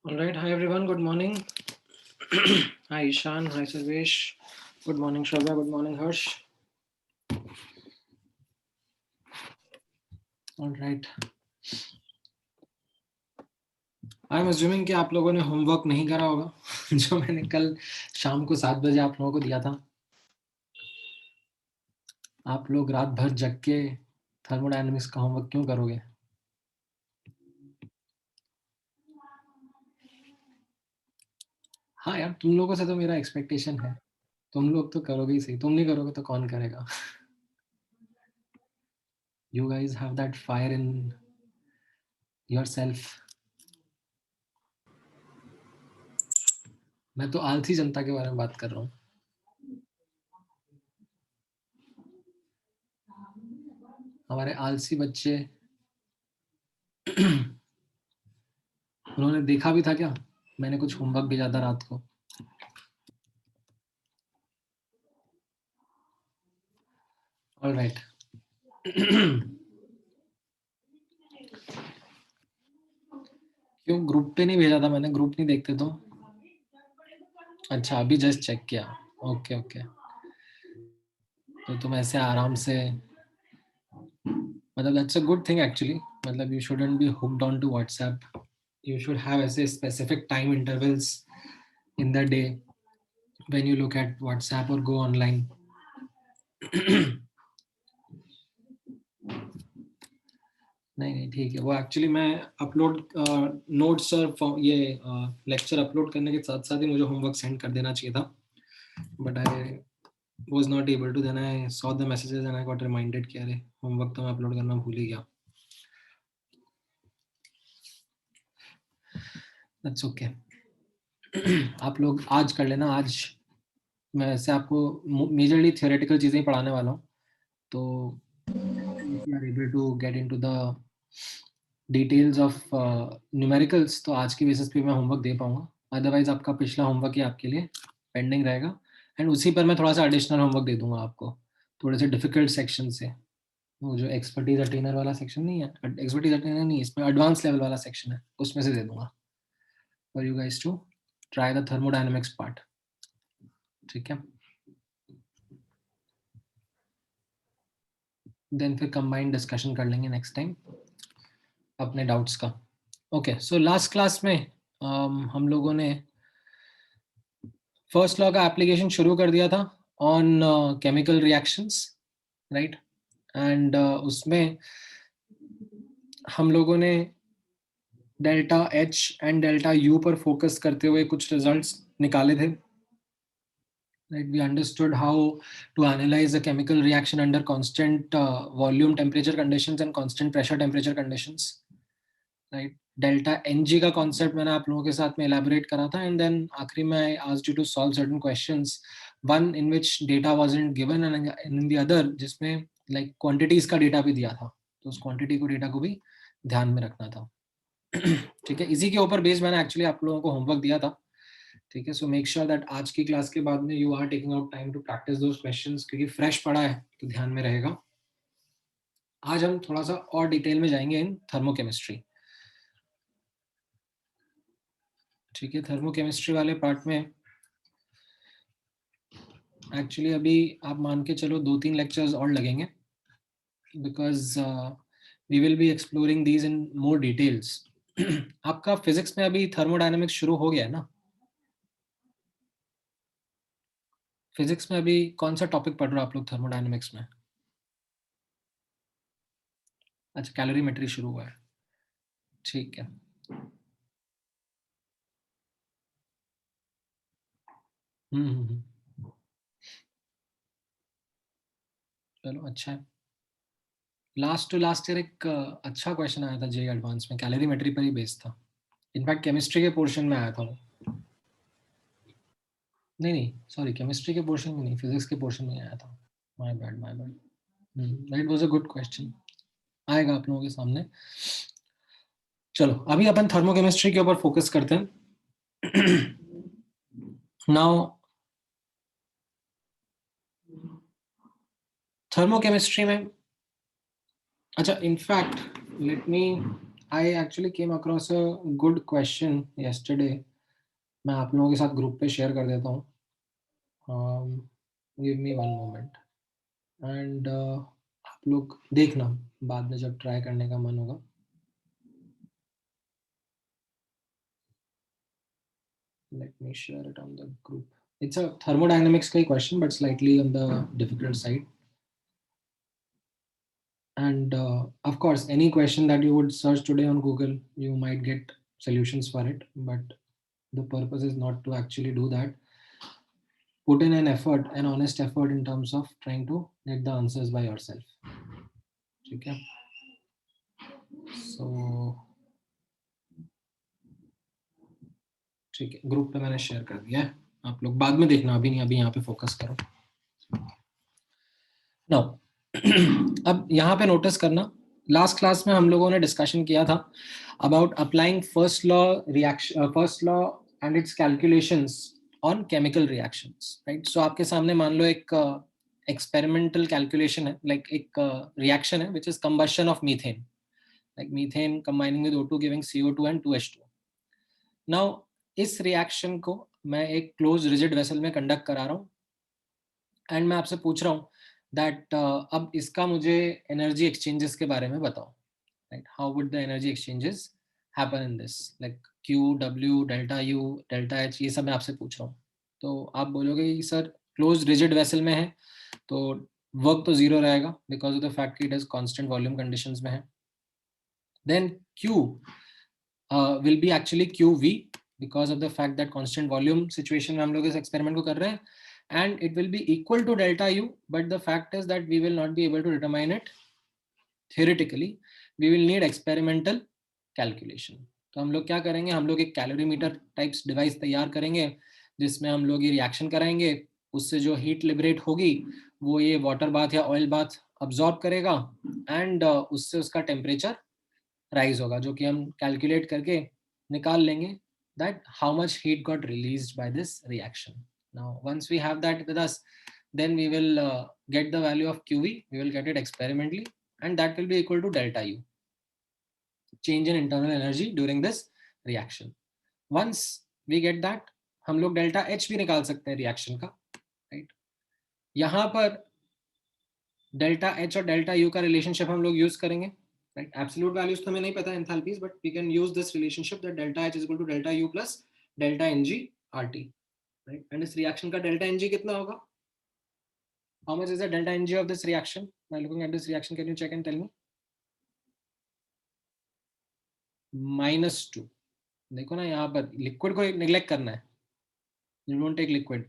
All right. Hi, everyone. Good morning. Hi, Ishan. Hi, Sarvesh. Good morning, Shravya. Good morning, Harsh. All right. I am assuming कि आप लोगों ने homework नहीं करा होगा जो मैंने कल शाम को 7 बजे आप लोगों को दिया था. आप लोग रात भर जग के थर्मोडायनेमिक्स का होमवर्क क्यों करोगे? हाँ यार, तुम लोगों से तो मेरा एक्सपेक्टेशन है. तुम लोग तो करोगे ही सही. तुम नहीं करोगे तो कौन करेगा? You guys have that fire in yourself. मैं तो आलसी जनता के बारे में बात कर रहा हूँ. हमारे आलसी बच्चे उन्होंने देखा भी था क्या मैंने कुछ होमवर्क भेजा था रात को? All right. क्यों ग्रुप पे नहीं भेजा था मैंने? ग्रुप नहीं देखते तो? अच्छा, अभी जस्ट चेक किया. Okay okay. तो तुम ऐसे आराम से, मतलब that's a good thing actually. मतलब you shouldn't be hooked on to WhatsApp. You should have ऐसे specific time intervals in the day when you look at WhatsApp और गो ऑनलाइन. नहीं नहीं, ठीक है. वो एक्चुअली मैं अपलोड नोट्स और ये लेक्चर अपलोड करने के साथ साथ ही मुझे होमवर्क सेंड कर देना चाहिए था. But I was not able to. Then I saw the messages and I got reminded कि अरे होमवर्क तो मैं अपलोड करना भूल ही गया. That's okay. आप लोग आज कर लेना. आज मैं ऐसे आपको मेजरली थियोरेटिकल चीज़ें ही पढ़ाने वाला हूँ. तो if you are able to get into the details of numericals तो आज की बेसिस पे मैं होमवर्क दे पाऊंगा. अदरवाइज आपका पिछला होमवर्क ही आपके लिए पेंडिंग रहेगा. एंड उसी पर मैं थोड़ा सा एडिशनल होमवर्क दे दूंगा आपको, थोड़े से डिफिकल्ट सेक्शन से. वो जो एक्सपर्टीज अटेनर वाला सेक्शन नहीं है, एक्सपर्टीज अटेनर नहीं, इसमें एडवांस लेवल वाला सेक्शन है, उसमें से दे दूंगा for you guys to try the thermodynamics part. ठीक है. देन फिर कंबाइंड डिस्कशन कर लेंगे नेक्स्ट टाइम अपने डाउट्स का. ओके, सो लास्ट क्लास में हम लोगों ने फर्स्ट लॉ का एप्लीकेशन शुरू कर दिया था on chemical reactions, right. And उसमें हम लोगों ने delta H and delta U पर फोकस करते हुए कुछ रिजल्ट्स निकाले थे. Right, we understood how to analyze a chemical reaction under constant volume temperature conditions and constant pressure temperature conditions. Right, delta ng का concept मैंने आप लोगों के साथ में elaborate करा था. And then आखिरी में I asked you to solve certain questions, one in which data wasn't given and in the other जिसमें like quantities का data भी दिया था. तो उस quantity को data को भी ध्यान में रखना था. ठीक है. इसी के ऊपर बेस्ड मैंने एक्चुअली आप लोगों को होमवर्क दिया था. ठीक है. सो मेक श्योर दैट आज की क्लास के बाद में you are taking out time to practice those questions, क्योंकि फ्रेश पढ़ा है तो ध्यान में रहेगा. आज हम थोड़ा सा और डिटेल में जाएंगे इन थर्मोकेमिस्ट्री. ठीक है. थर्मोकेमिस्ट्री वाले पार्ट में एक्चुअली अभी आप मान के चलो 2-3 लेक्चर्स और लगेंगे, because we will be exploring these in more details. आपका फिजिक्स में अभी थर्मोडायनेमिक्स शुरू हो गया है ना? फिजिक्स में अभी कौन सा टॉपिक पढ़ रहे हो आप लोग थर्मोडायनेमिक्स में? अच्छा, कैलोरीमेट्री शुरू हुआ है. ठीक है. चलो अच्छा है. लास्ट टू लास्ट ईयर एक अच्छा क्वेश्चन आया था जेई एडवांस में, कैलोरीमेट्री पर ही बेस्ड था. इनफैक्ट केमिस्ट्री के पोर्शन में आया था वो. नहीं नहीं, सॉरी, केमिस्ट्री के पोर्शन में नहीं, फिजिक्स के पोर्शन में आया था. My bad my bad. It was a good question. आएगा आप लोगों के सामने. चलो अभी अपन थर्मोकेमिस्ट्री के ऊपर फोकस करते हैं. नाउ थर्मोकेमिस्ट्री में, अच्छा in fact let me I actually came across a good question yesterday. मैं आप लोगों के साथ ग्रुप पे शेयर कर देता हूँ. Give me one moment. And आप लोग देखना बाद में जब ट्राई करने का मन होगा. Let me share it on the group. It's a thermodynamics का question, but slightly on the difficult side. And of course, any question that you would search today on Google, you might get solutions for it. But the purpose is not to actually do that. Put in an effort, an honest effort in terms of trying to get the answers by yourself. Okay. So, ठीक है, group पे मैंने share कर दिया है. आप लोग बाद में देखना, अभी नहीं, अभी यहाँ पे फोकस करो. Now, अब यहाँ पे नोटिस करना, लास्ट क्लास में हम लोगों ने डिस्कशन किया था about applying first law and its calculations on chemical reactions, right. So आपके सामने मान लो एक एक्सपेरिमेंटल कैलकुलेशन है, लाइक एक रिएक्शन है which is combustion of methane, like methane combining with O2 giving CO2 and 2H2. Now इस reaction को मैं एक क्लोज रिजिड वेसल में कंडक्ट करा रहा हूँ एंड मैं आपसे पूछ रहा हूँ दैट अब इसका मुझे एनर्जी एक्सचेंजेस के बारे में बताओ, right. How would the energy exchanges happen in this, like Q, W, delta U, delta H, ये सब मैं आपसे पूछ रहा हूँ. तो आप बोलोगे कि सर क्लोज रिजिड वेसल में है तो वर्क तो जीरो रहेगा बिकॉज ऑफ द फैक्ट कि it is constant volume conditions में है. Then Q will be actually QV because of the fact that constant volume situation में हम लोग इस experiment को कर रहे हैं, and it will be equal to delta U, but the fact is that we will not be able to determine it theoretically. We will need experimental calculation. तो हम लोग क्या करेंगे, हम लोग एक कैलोरीमीटर टाइप्स डिवाइस तैयार करेंगे जिसमें हम लोग ये रिएक्शन कराएंगे. उससे जो हीट लिबरेट होगी वो ये वाटर बाथ या ऑयल बाथ अब्सॉर्ब करेगा एंड उससे उसका टेम्परेचर राइज होगा, जो कि हम कैलकुलेट करके निकाल लेंगे that how much heat got released by this reaction. Now, once we have that with us, then we will get the value of QV. We will get it experimentally, and that will be equal to delta U, change in internal energy during this reaction. Once we get that, हम लोग delta H भी निकाल सकते हैं reaction का, right? यहाँ पर delta H और delta U का relationship हम लोग use करेंगे, right? Absolute values तो हमें नहीं पता enthalpies, but we can use this relationship that delta H is equal to delta U plus delta Ng RT, right? And इस reaction का delta Ng कितना होगा? How much is the delta Ng of this reaction? By looking at this reaction, can you check and tell me? -2. देखो ना यहाँ पर liquid को neglect करना है. You don't take liquid.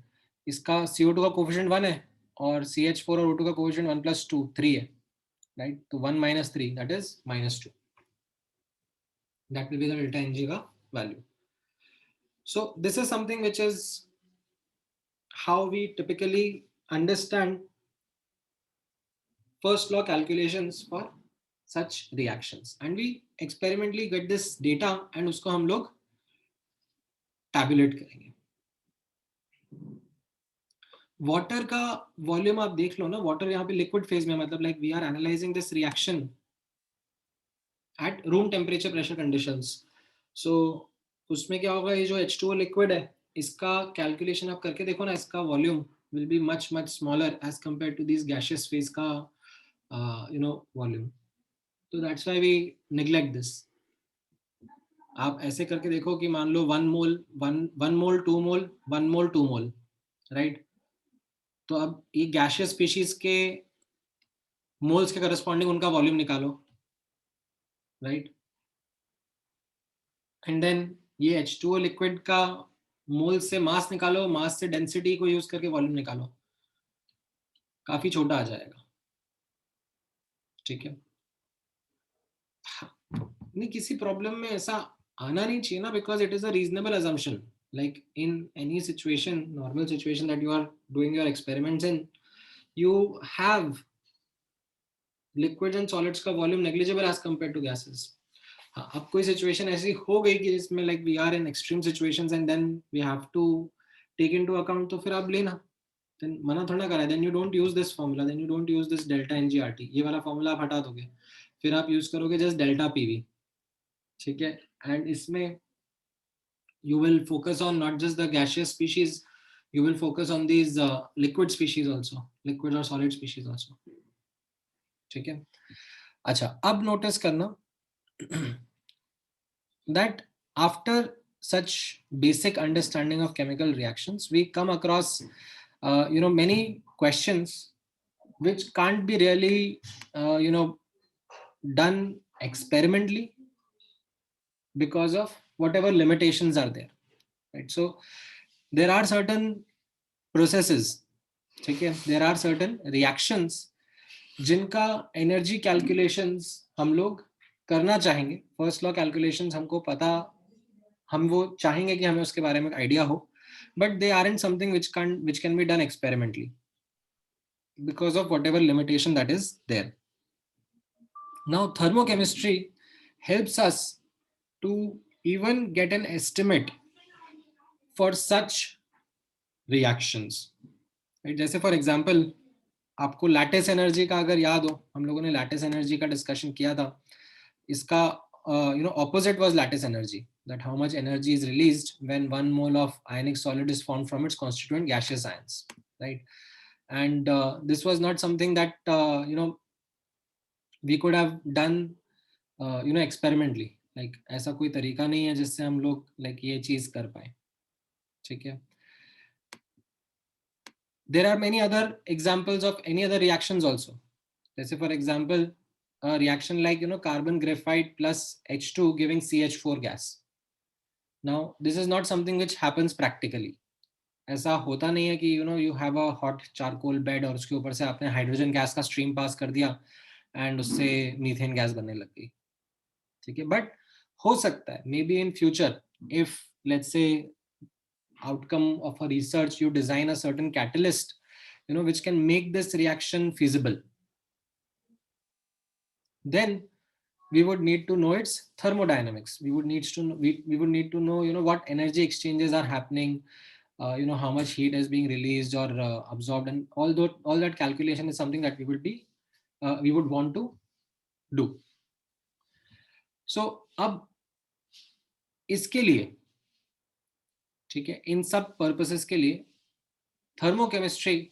इसका CO2 का कोफिशिएंट 1 है और CH4 और O2 का कोफिशिएंट 1 + 2 3 है, राइट. तो 1 - 3 that is -2. That will be the delta Ng का value. So this is something which is how we typically understand first law calculations for such reactions, and we experimentally get this data and उसको हम लोग tabulate करेंगे. Water का volume आप देख लो ना, water यहाँ पे लिक्विड फेज में, मतलब like we are analysing this reaction at room temperature pressure conditions. So उसमें क्या होगा, ये जो H2O लिक्विड है इसका कैलकुलेशन आप करके देखो ना, इसका volume will be much much smaller as compare to this gaseous phase का वॉल्यूम. तो that's why we neglect this. आप ऐसे करके देखो कि मान लो 1 मोल 2 मोल 1 मोल 2 मोल, राइट. तो अब ये गैसियस स्पीशीज के मोल्स के करस्पॉन्डिंग उनका वॉल्यूम निकालो, राइट. एंड देन ये H2O लिक्विड का मोल से मास निकालो, मास से डेंसिटी को यूज करके वॉल्यूम निकालो, काफी छोटा आ जाएगा, ठीक है. नहीं, किसी प्रॉब्लम में ऐसा आना नहीं चाहिए ना, because it is a reasonable assumption. Like in any situation, normal situation that you are doing your experiments in, you have liquids and solids का volume negligible as compared to gases. हाँ, अब कोई situation ऐसी हो गई कि जिसमें like we are in extreme situations and then we have to take into account, तो फिर आप लेना, then मना थोड़ा करा, then you don't use this formula, then you don't use this delta NGRT, ये वाला formula आप हटा दोगे, फिर आप use करोगे just delta PV, ठीक है, एंड इसमें you will focus on not just the gaseous species, you will focus on these liquid species also, liquid or solid species also. ठीक है, अच्छा अब नोटिस करना that after such basic understanding of chemical reactions we come across many questions which can't be really done experimentally because of whatever limitations are there, right? So there are certain processes, ठीक है, there are certain reactions जिनका energy calculations हम लोग करना चाहेंगे, first law calculations हमको पता, हम वो चाहेंगे कि हमें उसके बारे में आइडिया हो, but they aren't something which can be done experimentally because of whatever limitation that is there. Now thermochemistry helps us to even get an estimate for such reactions, right? जैसे फॉर एग्जांपल आपको lattice energy का अगर याद हो, हम लोगों ने lattice energy का डिस्कशन किया था, इसका opposite was lattice energy, that how much energy is released when 1 mole of ionic solid is formed from its constituent gaseous ions, right? And this was not something that we could have done experimentally, like ऐसा कोई तरीका नहीं है जिससे हम लोग like ये चीज कर पाए, ठीक है? There are many other examples of any other reactions also. Let's say for example a reaction like carbon graphite plus H2 giving CH4 gas. Now this is not something which happens practically. ऐसा होता नहीं है कि you have a hot charcoal bed और उसके ऊपर से आपने हाइड्रोजन गैस का स्ट्रीम पास कर दिया एंड उससे मीथेन गैस बनने लग गई, ठीक है? बट हो सकता है may be in future if let's say outcome of a research you design a certain catalyst which can make this reaction feasible, then we would need to know its thermodynamics. We would need to know what energy exchanges are happening, how much heat is being released or absorbed, and all that calculation is something that we would want to do. So अब इसके लिए, ठीक है, इन सब purposes के लिए thermochemistry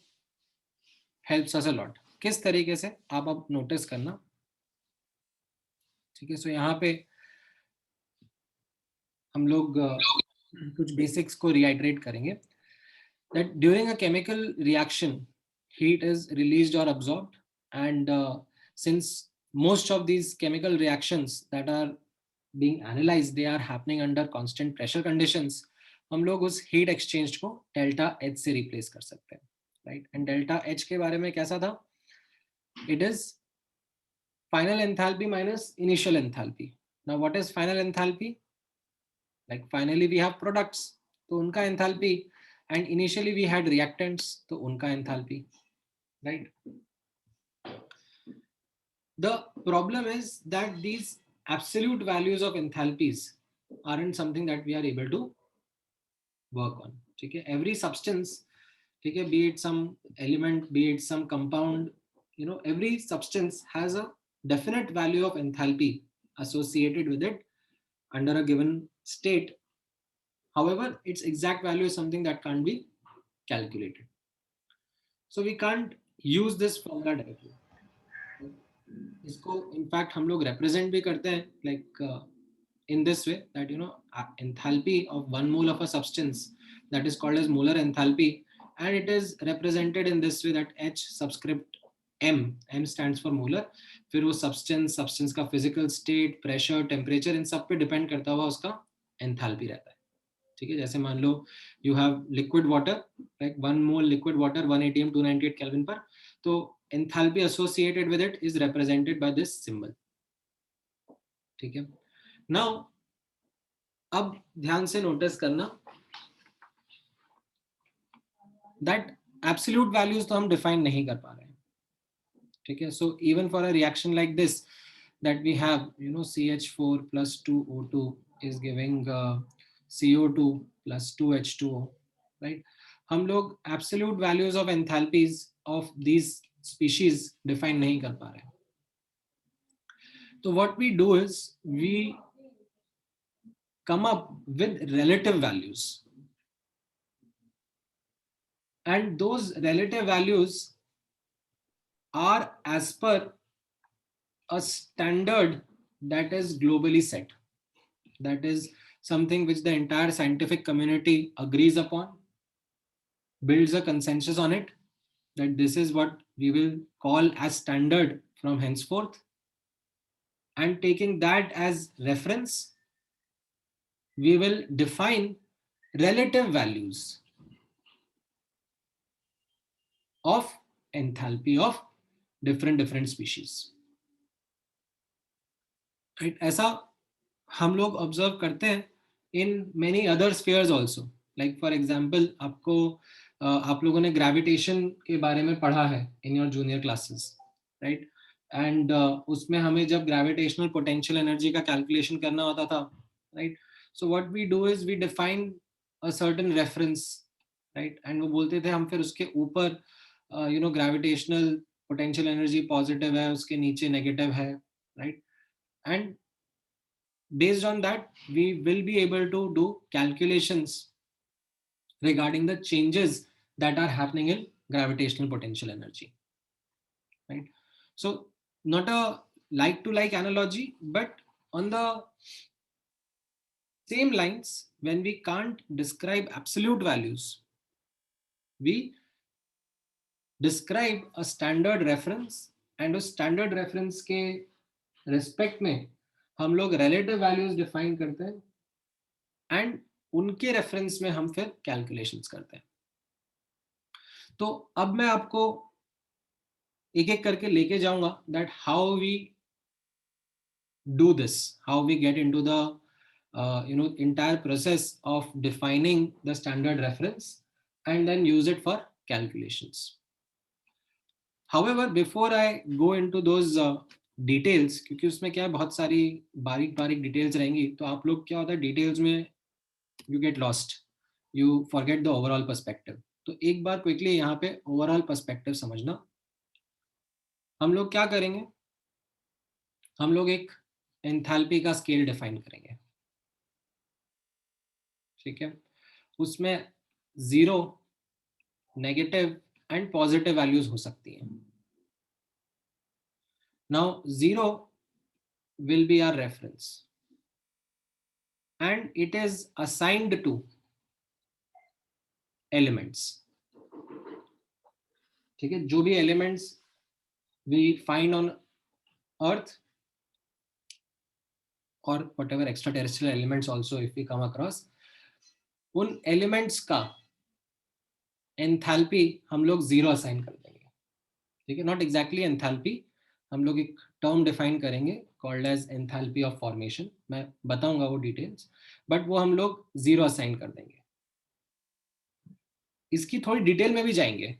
helps us a lot. किस तरीके से आप अब नोटिस करना, ठीक है? सो यहाँ पे हम लोग कुछ बेसिक्स को रिआइटरेट करेंगे. That during a chemical reaction heat is released or absorbed, and since most of these chemical reactions that are being analyzed they are happening under constant pressure conditions, हम लोग उस heat exchange को delta H से replace कर सकते हैं, right? And delta H के बारे में कैसा था? It is final enthalpy minus initial enthalpy. Now what is final enthalpy? Like finally we have products, तो उनका enthalpy, and initially we had reactants, तो उनका enthalpy, right? The problem is that these absolute values of enthalpies aren't something that we are able to work on, ठीक है? Every substance, ठीक है, be it some element, be it some compound, every substance has a definite value of enthalpy associated with it under a given state. However, its exact value is something that can't be calculated. So we can't use this formula directly. इसको in fact हम लोग represent भी करते हैं like in this way, that enthalpy of 1 mole of a substance that is called as molar enthalpy, and it is represented in this way that H subscript M stands for molar. फिर वो substance का physical state, pressure, temperature, इन सब पे depend करता हुआ उसका enthalpy रहता है, ठीक है? जैसे मान लो you have liquid water, like 1 mole liquid water 1 atm 298 Kelvin पर, तो enthalpy associated with it is represented by this symbol, ठीक है? Now अब ध्यान से नोटिस करना that absolute values तो हम define नहीं कर पा रहे हैं, ठीक है? So even for a reaction like this that we have CH4 plus 2O2 is giving CO2 plus 2H2O, right? हम लोग absolute values of enthalpies of these species define नहीं कर पा रहे हैं. So what we do is we come up with relative values, and those relative values are as per a standard that is globally set. That is something which the entire scientific community agrees upon, builds a consensus on it, that this is what we will call as standard from henceforth. And taking that as reference, we will define relative values of enthalpy of different species. Right? ऐसा हम लोग observe करते हैं in many other spheres also. Like for example, आपको आप लोगों ने gravitation के बारे में पढ़ा है in your junior classes, right? And उसमें हमें जब ग्रेविटेशनल पोटेंशियल एनर्जी का कैलकुलेशन करना होता था, right? So what we do is we define a certain reference, right? And वो बोलते थे हम फिर उसके ऊपर ग्रेविटेशनल पोटेंशियल एनर्जी पॉजिटिव है, उसके नीचे नेगेटिव है, right? And based on that, we will be able to do calculations regarding the changes that are happening in gravitational potential energy, right? So not a like to like analogy, but on the same lines, when we can't describe absolute values, we describe a standard reference, and उस standard reference के respect में हम लोग relative values define करते हैं, and उनके reference में हम फिर कैलकुलेशंस करते हैं. तो अब मैं आपको एक एक करके लेके जाऊंगा that how we do this, how we get into the entire process of defining the standard reference and then use it for calculations. However, before I go into those details, क्योंकि उसमें क्या है, बहुत सारी बारीक बारीक डिटेल्स रहेंगी, तो आप लोग क्या होता है डिटेल्स में you get lost, you forget the overall perspective. तो एक बार क्विकली यहाँ पे ओवरऑल पर्सपेक्टिव समझना. हम लोग क्या करेंगे, हम लोग एक एंथैल्पी का स्केल डिफाइन करेंगे, ठीक है? उसमें 0, नेगेटिव एंड पॉजिटिव वैल्यूज हो सकती हैं. Now 0 will be our reference and it is assigned to elements. ठीक है, जो भी elements we find on earth or whatever extraterrestrial elements also if we come across, उन elements का एंथैल्पी हम लोग 0 असाइन कर देंगे. ठीक है, नॉट एग्जैक्टली एंथैल्पी, हम लोग एक टर्म डिफाइन करेंगे called as enthalpy of formation. मैं बताऊंगा वो डिटेल्स, बट वो हम लोग 0 असाइन कर देंगे. इसकी थोड़ी डिटेल में भी जाएंगे.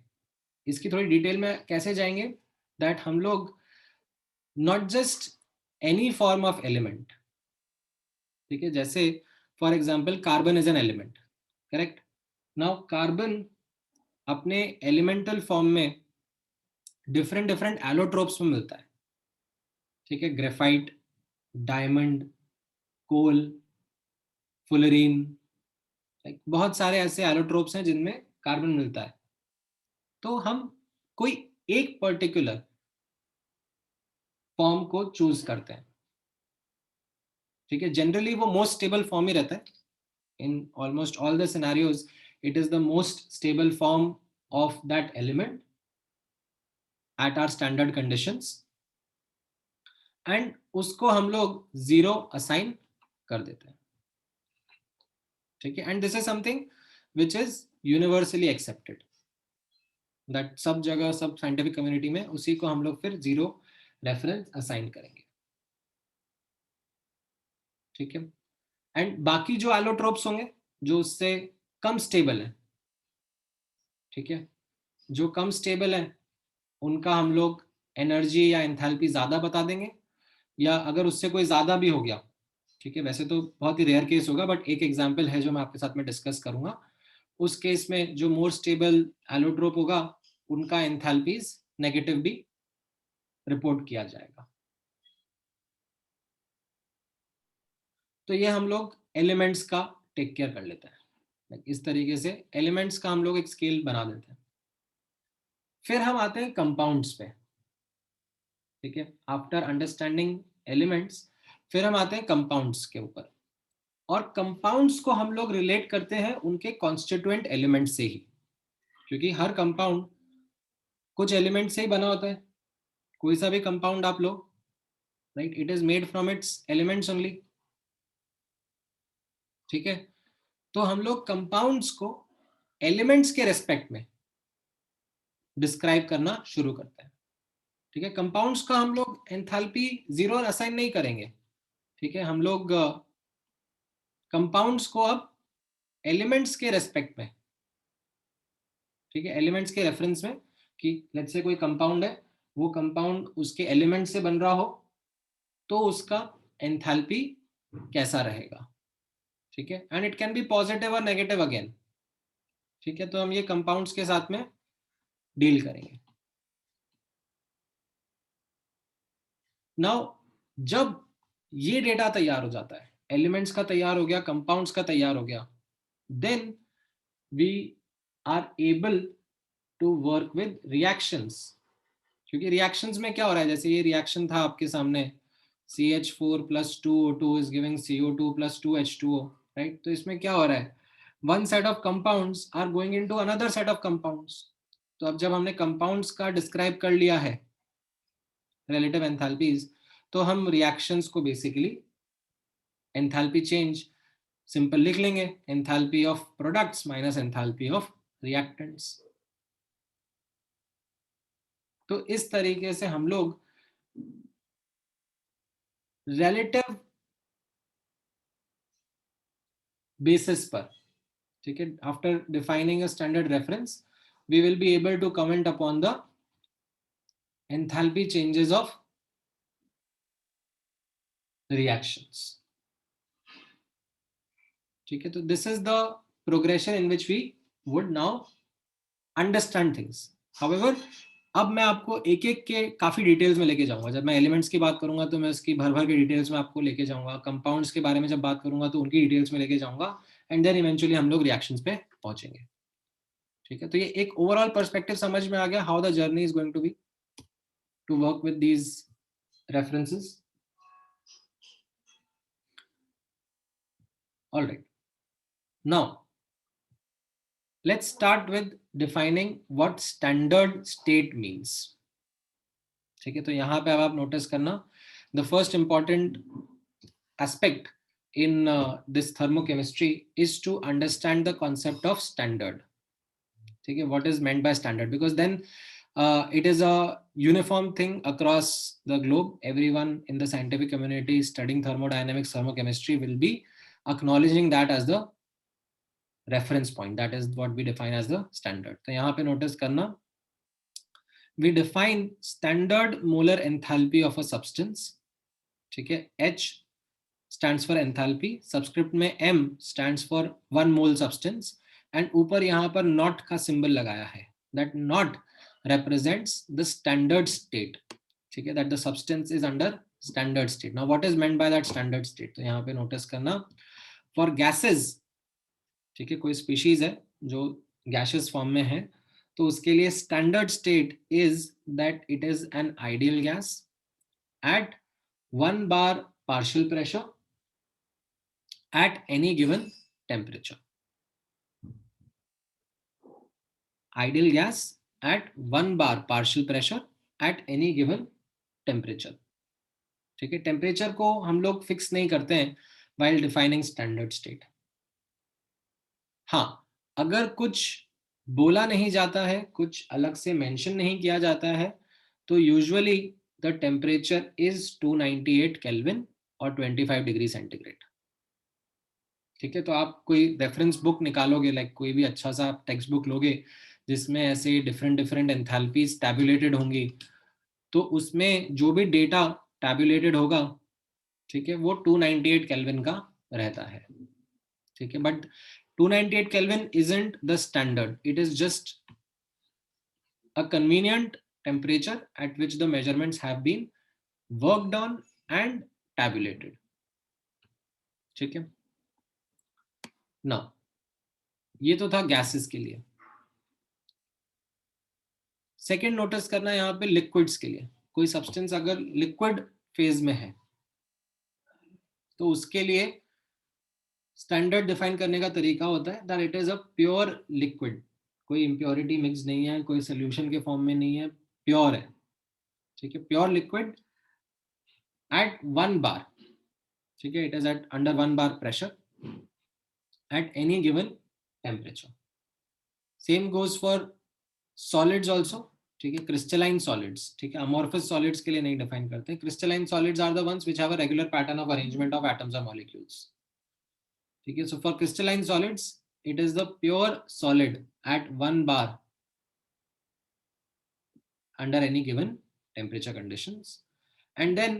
इसकी थोड़ी डिटेल में कैसे जाएंगे, दैट हम लोग not just any form of element, ठीक है, जैसे for example carbon is an element, correct? Now carbon अपने एलिमेंटल फॉर्म में डिफरेंट डिफरेंट एलोट्रोप्स में मिलता है, ठीक है? ग्रेफाइट, डायमंड, कोल, फुलरीन, लाइक बहुत सारे ऐसे एलोट्रोप्स हैं जिनमें कार्बन मिलता है. तो हम कोई एक पर्टिकुलर फॉर्म को चूज करते हैं, ठीक है? जनरली वो मोस्ट स्टेबल फॉर्म ही रहता है. In almost all the scenarios it is the most stable form of that element at our standard conditions, and उसको हम लोग 0 असाइन कर देते हैं, ठीक है? And this is something which is universally accepted, that सब जगह सब साइंटिफिक कम्युनिटी में उसी को हम लोग फिर 0 रेफरेंस असाइन करेंगे, ठीक है? एंड बाकी जो एलोट्रोप्स होंगे जो उससे कम स्टेबल है, ठीक है, जो कम स्टेबल है उनका हम लोग एनर्जी या एंथैल्पी ज्यादा बता देंगे, या अगर उससे कोई ज्यादा भी हो गया, ठीक है, वैसे तो बहुत ही रेयर केस होगा, बट एक एग्जांपल है जो मैं आपके साथ में डिस्कस करूंगा. उस केस में जो मोर स्टेबल एलोट्रोप होगा उनका एंथैल्पीज नेगेटिव भी रिपोर्ट किया जाएगा. तो ये हम लोग एलिमेंट्स का टेक केयर कर लेते हैं। इस तरीके से एलिमेंट्स का हम लोग एक स्केल बना देते हैं। फिर हम आते हैं कंपाउंड्स पे, ठीक है। आफ्टर अंडरस्टैंडिंग एलिमेंट्स फिर हम आते हैं कंपाउंड्स के ऊपर, और कंपाउंड्स को हम लोग रिलेट करते हैं उनके कॉन्स्टिट्यूएंट एलिमेंट से ही, क्योंकि हर कंपाउंड कुछ एलिमेंट से ही बना होता है। कोई सा भी कंपाउंड आप लो, right, it is made from its elements only, ठीक है। तो हम लोग कंपाउंड्स को एलिमेंट्स के रेस्पेक्ट में डिस्क्राइब करना शुरू करते हैं, ठीक है। कंपाउंड्स का हम लोग एंथैल्पी जीरो असाइन नहीं करेंगे, ठीक है। हम लोग कंपाउंड्स को अब एलिमेंट्स के रेस्पेक्ट में, ठीक है, एलिमेंट्स के रेफरेंस में, कि लेट्स से कोई कंपाउंड है, वो कंपाउंड उसके एलिमेंट से बन रहा हो तो उसका एंथैल्पी कैसा रहेगा, ठीक है। And it can be positive और नेगेटिव अगेन, ठीक है। तो हम ये कंपाउंड्स के साथ में डील करेंगे। नाउ जब ये डेटा तैयार हो जाता है, एलिमेंट्स का तैयार हो गया, कंपाउंड्स का तैयार हो गया, then we are able to work with reactions. क्योंकि रिएक्शंस में क्या हो रहा है, जैसे ये रिएक्शन था आपके सामने, CH4 + 2O2 is giving CO2 + 2H2O, right. तो इसमें क्या हो रहा है, one set of compounds are going into another set of compounds. तो अब जब हमने कंपाउंड्स का डिस्क्राइब कर लिया है रिलेटिव एंथैल्पीज, तो हम रिएक्शंस को बेसिकली एंथैल्पी चेंज सिंपल लिख लेंगे, enthalpy of products minus enthalpy of reactants. तो इस तरीके से हम लोग रिलेटिव बेसिस पर, ठीक है, after defining a standard reference, we will be able to comment upon the enthalpy changes of reactions, ठीक है। तो this is the progression in which we would now understand things. However अब मैं आपको एक एक के काफी डिटेल्स में लेके जाऊंगा। जब मैं एलिमेंट्स की बात करूंगा तो मैं उसकी भर भर के डिटेल्स में आपको लेके जाऊंगा, कंपाउंड्स के बारे में जब बात करूंगा तो उनकी डिटेल्स में लेके जाऊंगा, एंड देन इवेंचुअली हम लोग रिएक्शंस पे पहुंचेंगे, ठीक है। तो ये एक ओवरऑल पर्सपेक्टिव समझ में आ गया, how the journey is going to be to work with these references. All right, now let's start with defining what standard state means, ठीक है। तो यहाँ पे अब आप नोटिस करना, the first important aspect in this thermochemistry is to understand the concept of standard, ठीक है। what is meant by standard, because then it is a uniform thing across the globe. Everyone in the scientific community studying thermodynamics, thermochemistry will be acknowledging that as the reference point, that is what we define as the standard. तो यहाँ पे notice करना, we define standard molar enthalpy of a substance, ठीक है। H stands for enthalpy, subscript में M stands for 1 mole substance, and ऊपर यहाँ पर not का symbol लगाया है, that not represents the standard state, ठीक है, that the substance is under standard state. Now what is meant by that standard state? तो यहाँ पे notice करना, for gases, ठीक है, कोई species है जो gaseous form में है, तो उसके लिए standard state is that it is an ideal gas at 1 bar partial pressure at any given temperature. Ideal gas at 1 bar partial pressure at any given temperature, ठीक है। टेम्परेचर को हम लोग फिक्स नहीं करते हैं while defining standard state. हाँ, अगर कुछ बोला नहीं जाता है, कुछ अलग से मेंशन नहीं किया जाता है, तो usually the temperature is 298 kelvin और 25 डिग्री सेंटीग्रेड, ठीक है। तो आप कोई रेफरेंस बुक निकालोगे, लाइक कोई भी अच्छा सा आप टेक्स्ट बुक लोगे जिसमें ऐसे डिफरेंट डिफरेंट एंथैल्पीज टैबुलेटेड होंगी, तो उसमें जो भी डेटा टैबुलेटेड होगा, ठीक है, वो 298 केल्विन का रहता है, ठीक है। But 298 kelvin isn't the standard, it is just a convenient temperature at which the measurements have been worked on and tabulated, ठीक है। ना, ये तो था गैसेस के लिए। सेकंड नोटिस करना है यहाँ पे लिक्विड्स के लिए। कोई सब्सटेंस अगर लिक्विड फेज में है तो उसके लिए स्टैंडर्ड डिफाइन करने का तरीका होता है that it is a pure liquid. कोई इम्प्योरिटी मिक्स नहीं है, कोई सोल्यूशन के फॉर्म में नहीं है, प्योर है। ठीक है, प्योर लिक्विड एट 1 bar। ठीक है, it is at under 1 bar pressure at any given temperature. Same goes for solids also. ठीक है, क्रिस्टलाइन सॉलिड्स। ठीक है, अमोर्फस सॉलिड्स के लिए नहीं डिफाइन करते। Crystalline solids are the ones which have a regular pattern of arrangement of atoms और molecules. ठीक है, so for crystalline solids it is the pure solid at 1 bar under any given temperature conditions. And then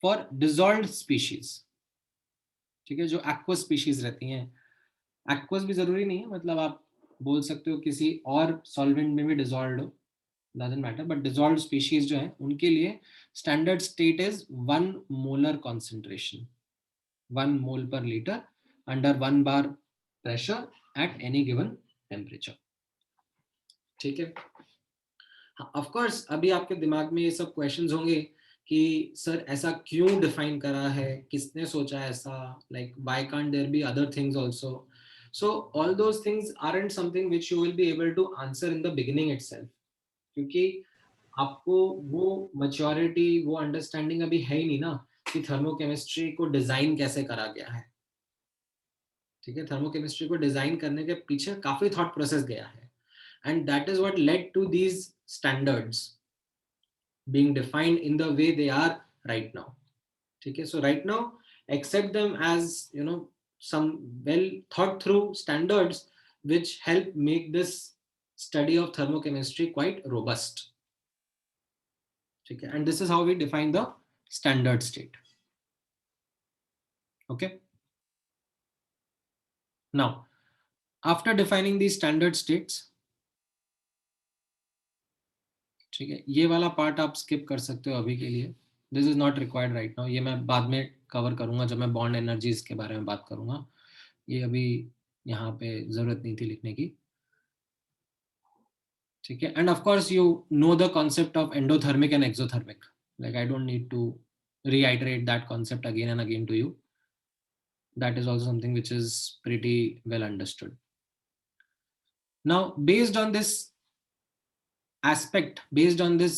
for dissolved species, ठीक है, जो aqueous species रहती हैं, aqueous भी जरूरी नहीं है, मतलब आप बोल सकते हो किसी और solvent में भी dissolved हो, doesn't matter, but dissolved species जो है उनके लिए standard state is 1 molar concentration, 1 mole per liter under 1 bar pressure at any given temperature. ठीक है, ऑफ कोर्स अभी आपके दिमाग में ये सब क्वेश्चंस होंगे कि सर ऐसा क्यों डिफाइन करा है, किसने सोचा ऐसा, like why can't there be other things also. So all those things aren't something which you will be able to answer in the beginning itself, क्योंकि आपको वो मैच्योरिटी, वो अंडरस्टैंडिंग अभी है ही नहीं ना कि थर्मोकेमिस्ट्री को डिजाइन कैसे करा गया है। ठीक है, थर्मोकेमिस्ट्री को डिजाइन करने के पीछे काफी थॉट प्रोसेस गया है, and that is what led to these standards being defined in the way they are right now. Okay, so right now accept them as, you know, some well thought through standards which help make this study of thermochemistry quite robust. Okay, and this is how we define the standard state. Okay, now after defining these standard states, ठीक है, ये वाला part आप skip कर सकते हो अभी के लिए, this is not required right now. ये मैं बाद में कवर करूंगा जब मैं बॉन्ड एनर्जीज के बारे में बात करूंगा। ये अभी यहाँ पे जरूरत नहीं थी लिखने की। ठीक है, and of course you know the concept of endothermic and exothermic, like I don't need to reiterate that concept again and again to you. That is also something which is pretty well understood. Now based on this aspect, based on this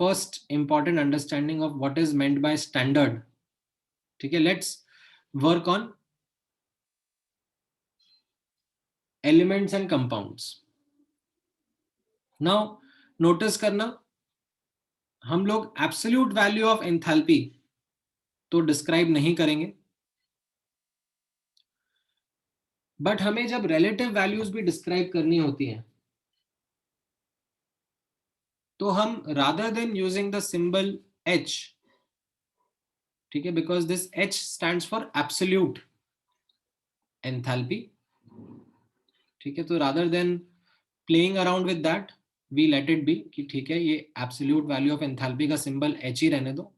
first important understanding of what is meant by standard, okay, let's work on elements and compounds. Now notice करना, हम लोग absolute value of enthalpy तो describe नहीं करेंगे, but हमें जब relative values भी describe करनी होती हैं तो हम rather than using the symbol H, ठीक है, because this H stands for absolute enthalpy. ठीक है, तो rather than playing around with that we let it be कि ठीक है, ये एब्सोल्यूट वैल्यू ऑफ एंथैल्पी का सिंबल H ही रहने दो,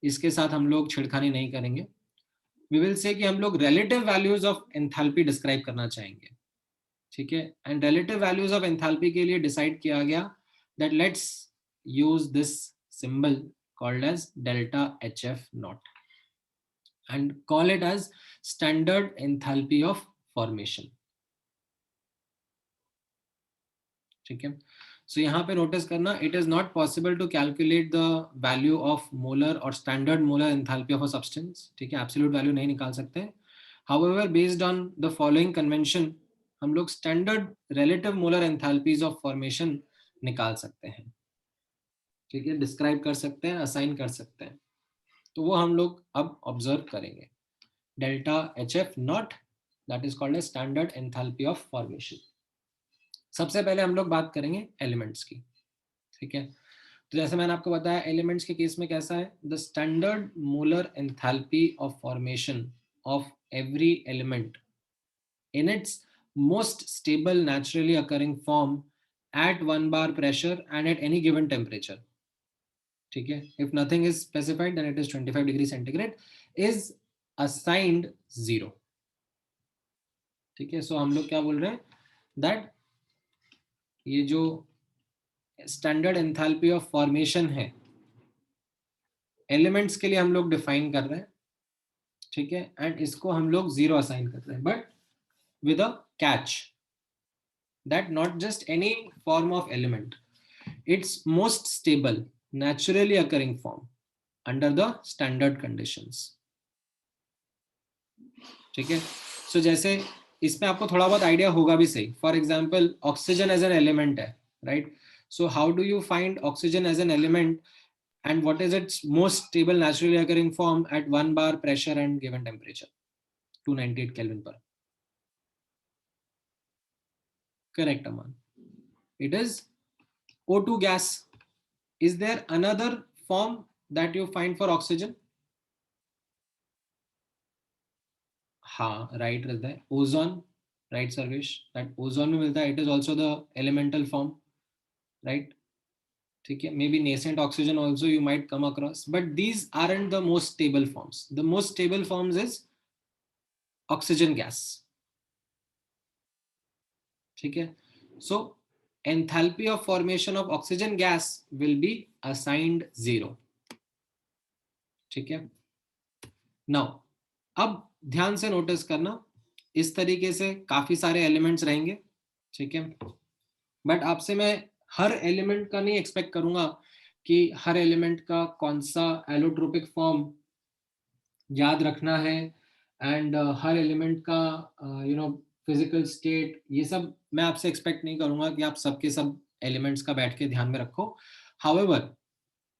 इसके साथ हम लोग छिड़खानी नहीं करेंगे। वी विल से कि हम लोग relative values of enthalpy describe करना चाहेंगे। ठीक है, and relative values of enthalpy के लिए डिसाइड किया गया that let's use this symbol called as delta HF nought and call it as standard enthalpy of formation. ठीक है, सो यहाँ पे नोटिस करना, it is not possible to calculate the value of molar और standard molar enthalpy of a substance. ठीक है, absolute value नहीं निकाल सकते। However based on the following convention हम लोग standard relative molar enthalpies of formation निकाल सकते हैं। ठीक है, डिस्क्राइब कर सकते हैं, असाइन कर सकते हैं, तो वो हम लोग अब ऑब्जर्व करेंगे। Delta HF not, that is called a standard enthalpy of formation. सबसे पहले हम लोग बात करेंगे एलिमेंट्स की। ठीक है, तो जैसे मैंने आपको बताया एलिमेंट्स के केस में कैसा है, the standard molar enthalpy of formation of every element in its most stable naturally occurring form at 1 bar pressure and at any given temperature. ठीक है, if nothing is specified then it is 25 degree centigrade, is assigned 0। ठीक है, सो हम लोग क्या बोल रहे हैं दैट ये जो स्टैंडर्ड एंथैल्पी ऑफ फॉर्मेशन है एलिमेंट्स के लिए हम लोग डिफाइन कर रहे हैं, ठीक है, एंड इसको हम लोग 0 असाइन कर रहे हैं, but with a catch that not just any form of element, its most stable naturally occurring form under the standard conditions। ठीक है, सो जैसे इसमें आपको थोड़ा बहुत आइडिया होगा भी सही। For example oxygen as an element है, right? So how do you find oxygen as an element and what is its most stable naturally occurring form at 1 bar pressure and given temperature 298 Kelvin per? Correct, Aman. It is O2 gas. Is there another form that you find for oxygen? हाँ, right रहता है ozone, right Sarvesh, that ozone में मिलता है, it is also the elemental form, right? ठीक है, may be nascent oxygen also you might come across, but these aren't the most stable forms. The most stable forms is oxygen gas. ठीक है, सो enthalpy of formation of oxygen gas will be assigned 0। ठीक है, now अब ध्यान से notice करना, इस तरीके से काफी सारे एलिमेंट्स रहेंगे, ठीक है, बट आपसे मैं हर एलिमेंट का नहीं एक्सपेक्ट करूंगा कि हर एलिमेंट का कौन सा एलोट्रोपिक फॉर्म याद रखना है, एंड हर एलिमेंट का फिजिकल स्टेट, ये सब मैं आपसे एक्सपेक्ट नहीं करूंगा कि आप सबके सब एलिमेंट्स का बैठ के ध्यान में रखो। However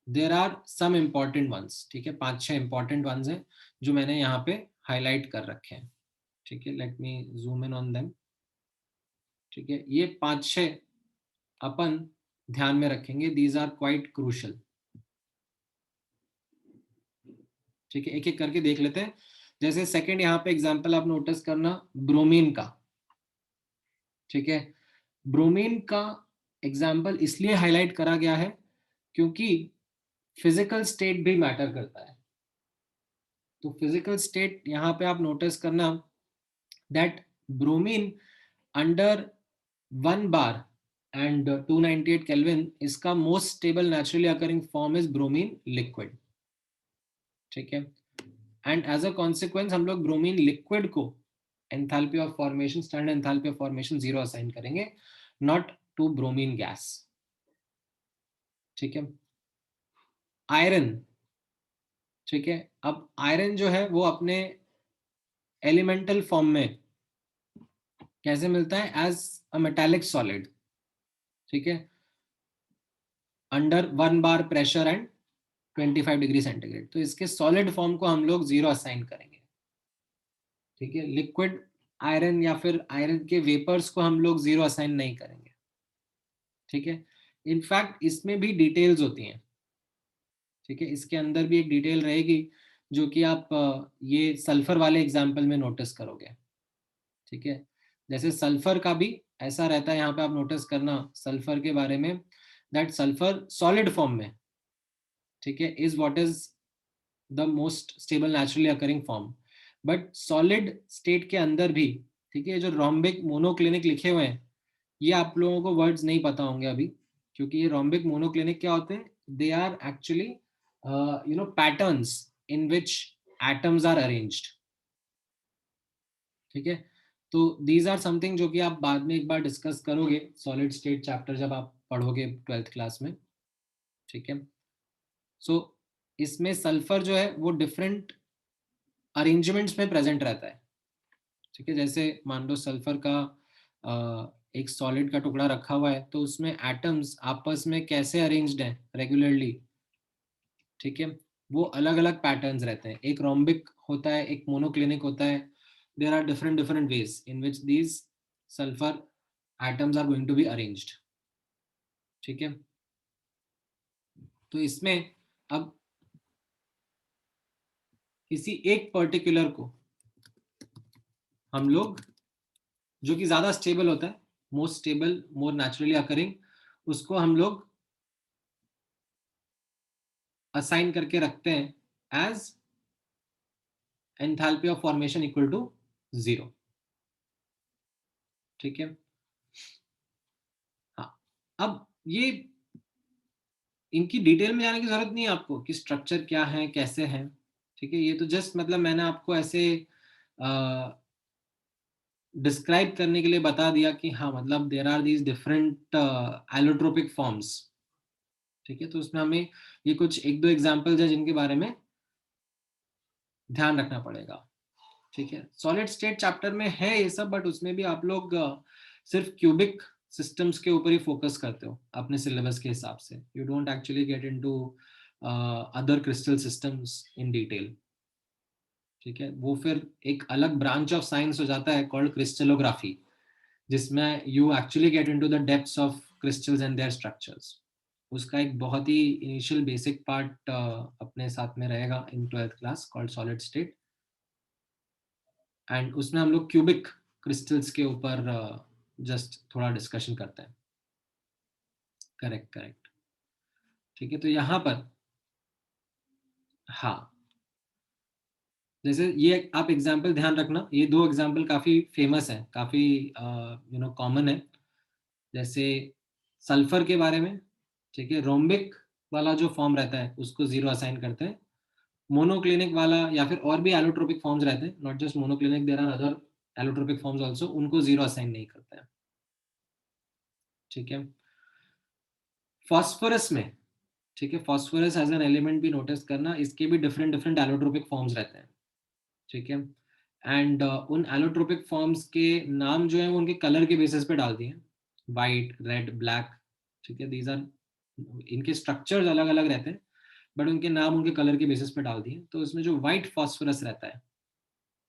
there are some important ones, ठीक है, 5-6 इंपॉर्टेंट वंस हैं जो मैंने यहाँ पे हाईलाइट कर रखे हैं। ठीक है, let me zoom in on them. ठीक है, ये 5-6 अपन ध्यान में रखेंगे, दीज आर क्वाइट क्रूशल। ठीक है, एक एक करके देख लेते हैं। जैसे सेकंड यहाँ पे एग्जांपल आप नोटिस करना, ब्रोमीन का। ठीक है, ब्रोमीन का एग्जांपल इसलिए हाईलाइट करा गया है क्योंकि फिजिकल स्टेट भी मैटर करता है। तो फिजिकल स्टेट यहाँ पे आप नोटिस करना that bromine under 1 bar and 298 kelvin, इसका most stable naturally occurring form is bromine liquid. ठीक है, एंड एज अ कॉन्सिक्वेंस हम लोग ब्रोमीन लिक्विड को enthalpy of formation, standard enthalpy of formation 0 assign करेंगे, नॉट टू ब्रोमीन गैस। ठीक है, iron. ठीक है, अब आयरन जो है वो अपने एलिमेंटल फॉर्म में कैसे मिलता है? As a metallic solid. ठीक है, under 1 bar pressure and 25 degree centigrade, तो इसके सॉलिड फॉर्म को हम लोग 0 असाइन करेंगे। ठीक है, लिक्विड आयरन या फिर आयरन के वेपर्स को हम लोग 0 असाइन नहीं करेंगे। ठीक है, इनफैक्ट इसमें भी डिटेल्स होती हैं। ठीक है, इसके अंदर भी एक डिटेल रहेगी जो कि आप ये सल्फर वाले एग्जाम्पल में नोटिस करोगे। ठीक है, जैसे सल्फर का भी ऐसा रहता है, यहाँ पे आप नोटिस करना सल्फर के बारे में, दैट सल्फर सॉलिड फॉर्म में, ठीक है, is what is the most stable naturally occurring form. But solid state के अंदर भी, ठीक है, जो रोम्बिक मोनोक्लिनिक लिखे हुए हैं, ये आप लोगों को वर्ड्स नहीं पता होंगे अभी, क्योंकि ये रोम्बिक मोनोक्लिनिक क्या होते हैं? They are actually patterns in which atoms are arranged. ठीक है, तो दीज आर समथिंग जो कि आप बाद में एक बार डिस्कस करोगे सॉलिड स्टेट चैप्टर जब आप पढ़ोगे 12th क्लास में। ठीक है, सो इसमें सल्फर जो है वो डिफरेंट अरेंजमेंट्स में प्रेजेंट रहता है। ठीक है, जैसे मान लो सल्फर का एक सॉलिड का टुकड़ा रखा हुआ है, तो उसमें एटम्स आपस में कैसे अरेंज्ड हैं रेगुलरली, ठीक है, वो अलग अलग पैटर्न्स रहते हैं। एक रोम्बिक होता है, एक मोनोक्लिनिक होता है। There are different different ways in which these sulphur atoms are going to be arranged. ठीक है, तो इसमें अब किसी एक पर्टिकुलर को हम लोग, जो कि ज्यादा स्टेबल होता है, most stable, more naturally occurring, उसको हम लोग असाइन करके रखते हैं as enthalpy of formation equal to 0। ठीक है, हाँ। अब ये इनकी डिटेल में जाने की जरूरत नहीं है आपको कि स्ट्रक्चर क्या है, कैसे है। ठीक है, ये तो जस्ट मतलब मैंने आपको ऐसे डिस्क्राइब करने के लिए बता दिया कि हाँ मतलब there are these different allotropic forms. ठीक है, तो उसमें हमें ये कुछ एक दो एग्जांपल्स है जिनके बारे में ध्यान रखना पड़ेगा। ठीक है, सॉलिड स्टेट चैप्टर में है ये सब, बट उसमें भी आप लोग सिर्फ क्यूबिक सिस्टम्स के ऊपर ही फोकस करते हो अपने सिलेबस के हिसाब से। You don't actually get into other crystal systems in detail. ठीक है, वो फिर एक अलग ब्रांच ऑफ साइंस हो जाता है कॉल्ड क्रिस्टलोग्राफी, जिसमें you actually get into the depths of crystals and their structures. उसका एक बहुत ही इनिशियल बेसिक पार्ट अपने साथ में रहेगा इन 12th class called solid state, and उसमें हम लोग क्यूबिक क्रिस्टल्स के ऊपर जस्ट थोड़ा डिस्कशन करते हैं। Correct correct. ठीक है, तो यहाँ पर हाँ, जैसे ये आप एग्जाम्पल ध्यान रखना, ये दो एग्जाम्पल काफी फेमस है, काफी कॉमन है। जैसे सल्फर के बारे में, ठीक है, रोम्बिक वाला जो फॉर्म रहता है उसको 0 असाइन करते हैं। मोनोक्लिनिक वाला या फिर और भी एलोट्रोपिक फॉर्म्स रहते हैं, not just monoclinic, there are other allotropic forms also, उनको 0 असाइन नहीं करते हैं। ठीक है, फॉस्फोरस में, ठीक है, फॉस्फोरस एज एन एलिमेंट भी नोटिस करना, इसके भी डिफरेंट डिफरेंट एलोट्रोपिक फॉर्म्स रहते हैं। ठीक है, एंड उन एलोट्रोपिक फॉर्म्स के नाम जो है वो उनके कलर के बेसिस पे डाल दिए, वाइट, रेड, ब्लैक। ठीक है, दीज आर, इनके स्ट्रक्चर्स अलग अलग रहते हैं बट उनके नाम उनके कलर के बेसिस पे डाल दिए। तो इसमें जो व्हाइट फॉस्फोरस रहता है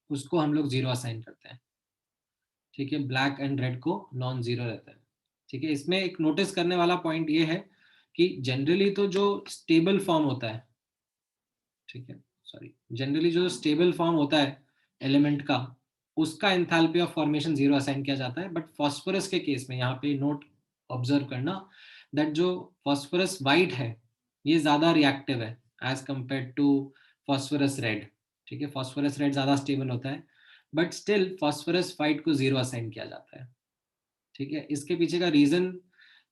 उसको हम लोग 0 असाइन करते हैं। ठीक है, ब्लैक एंड रेड को नॉन जीरो रहता है। ठीक है, इसमें एक नोटिस करने वाला पॉइंट ये है कि जनरली तो जो स्टेबल फॉर्म होता है, ठीक है, सॉरी, जनरली जो स्टेबल फॉर्म होता है एलिमेंट का, उसका एंथैल्पी ऑफ फॉर्मेशन 0 असाइन किया जाता है। बट फॉस्फोरस के केस में यहाँ पे नोट ऑब्जर्व करना दैट जो फॉस्फोरस वाइट है ये ज्यादा रिएक्टिव है as compare to phosphorus red. ठीक है, फॉस्फोरस रेड ज्यादा स्टेबल होता है बट स्टिल फॉस्फोरस वाइट को 0 असाइन किया जाता है। ठीक है, इसके पीछे का reason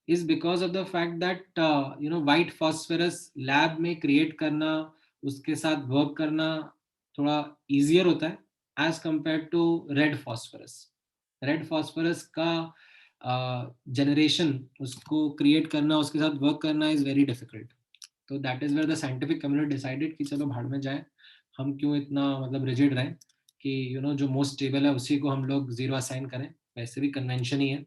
is because of the fact that white phosphorus lab में क्रिएट करना, उसके साथ वर्क करना थोड़ा इजियर होता है as compare to red phosphorus. Red phosphorus का जनरेशन, उसको क्रिएट करना, उसके साथ वर्क करना इज वेरी डिफिकल्ट। तो that is where the scientific community decided कि चलो भाड़ में जाए, हम क्यों इतना मतलब रिजिड रहें कि जो मोस्ट स्टेबल है उसी को हम लोग 0 असाइन करें, वैसे भी कन्वेंशन ही है।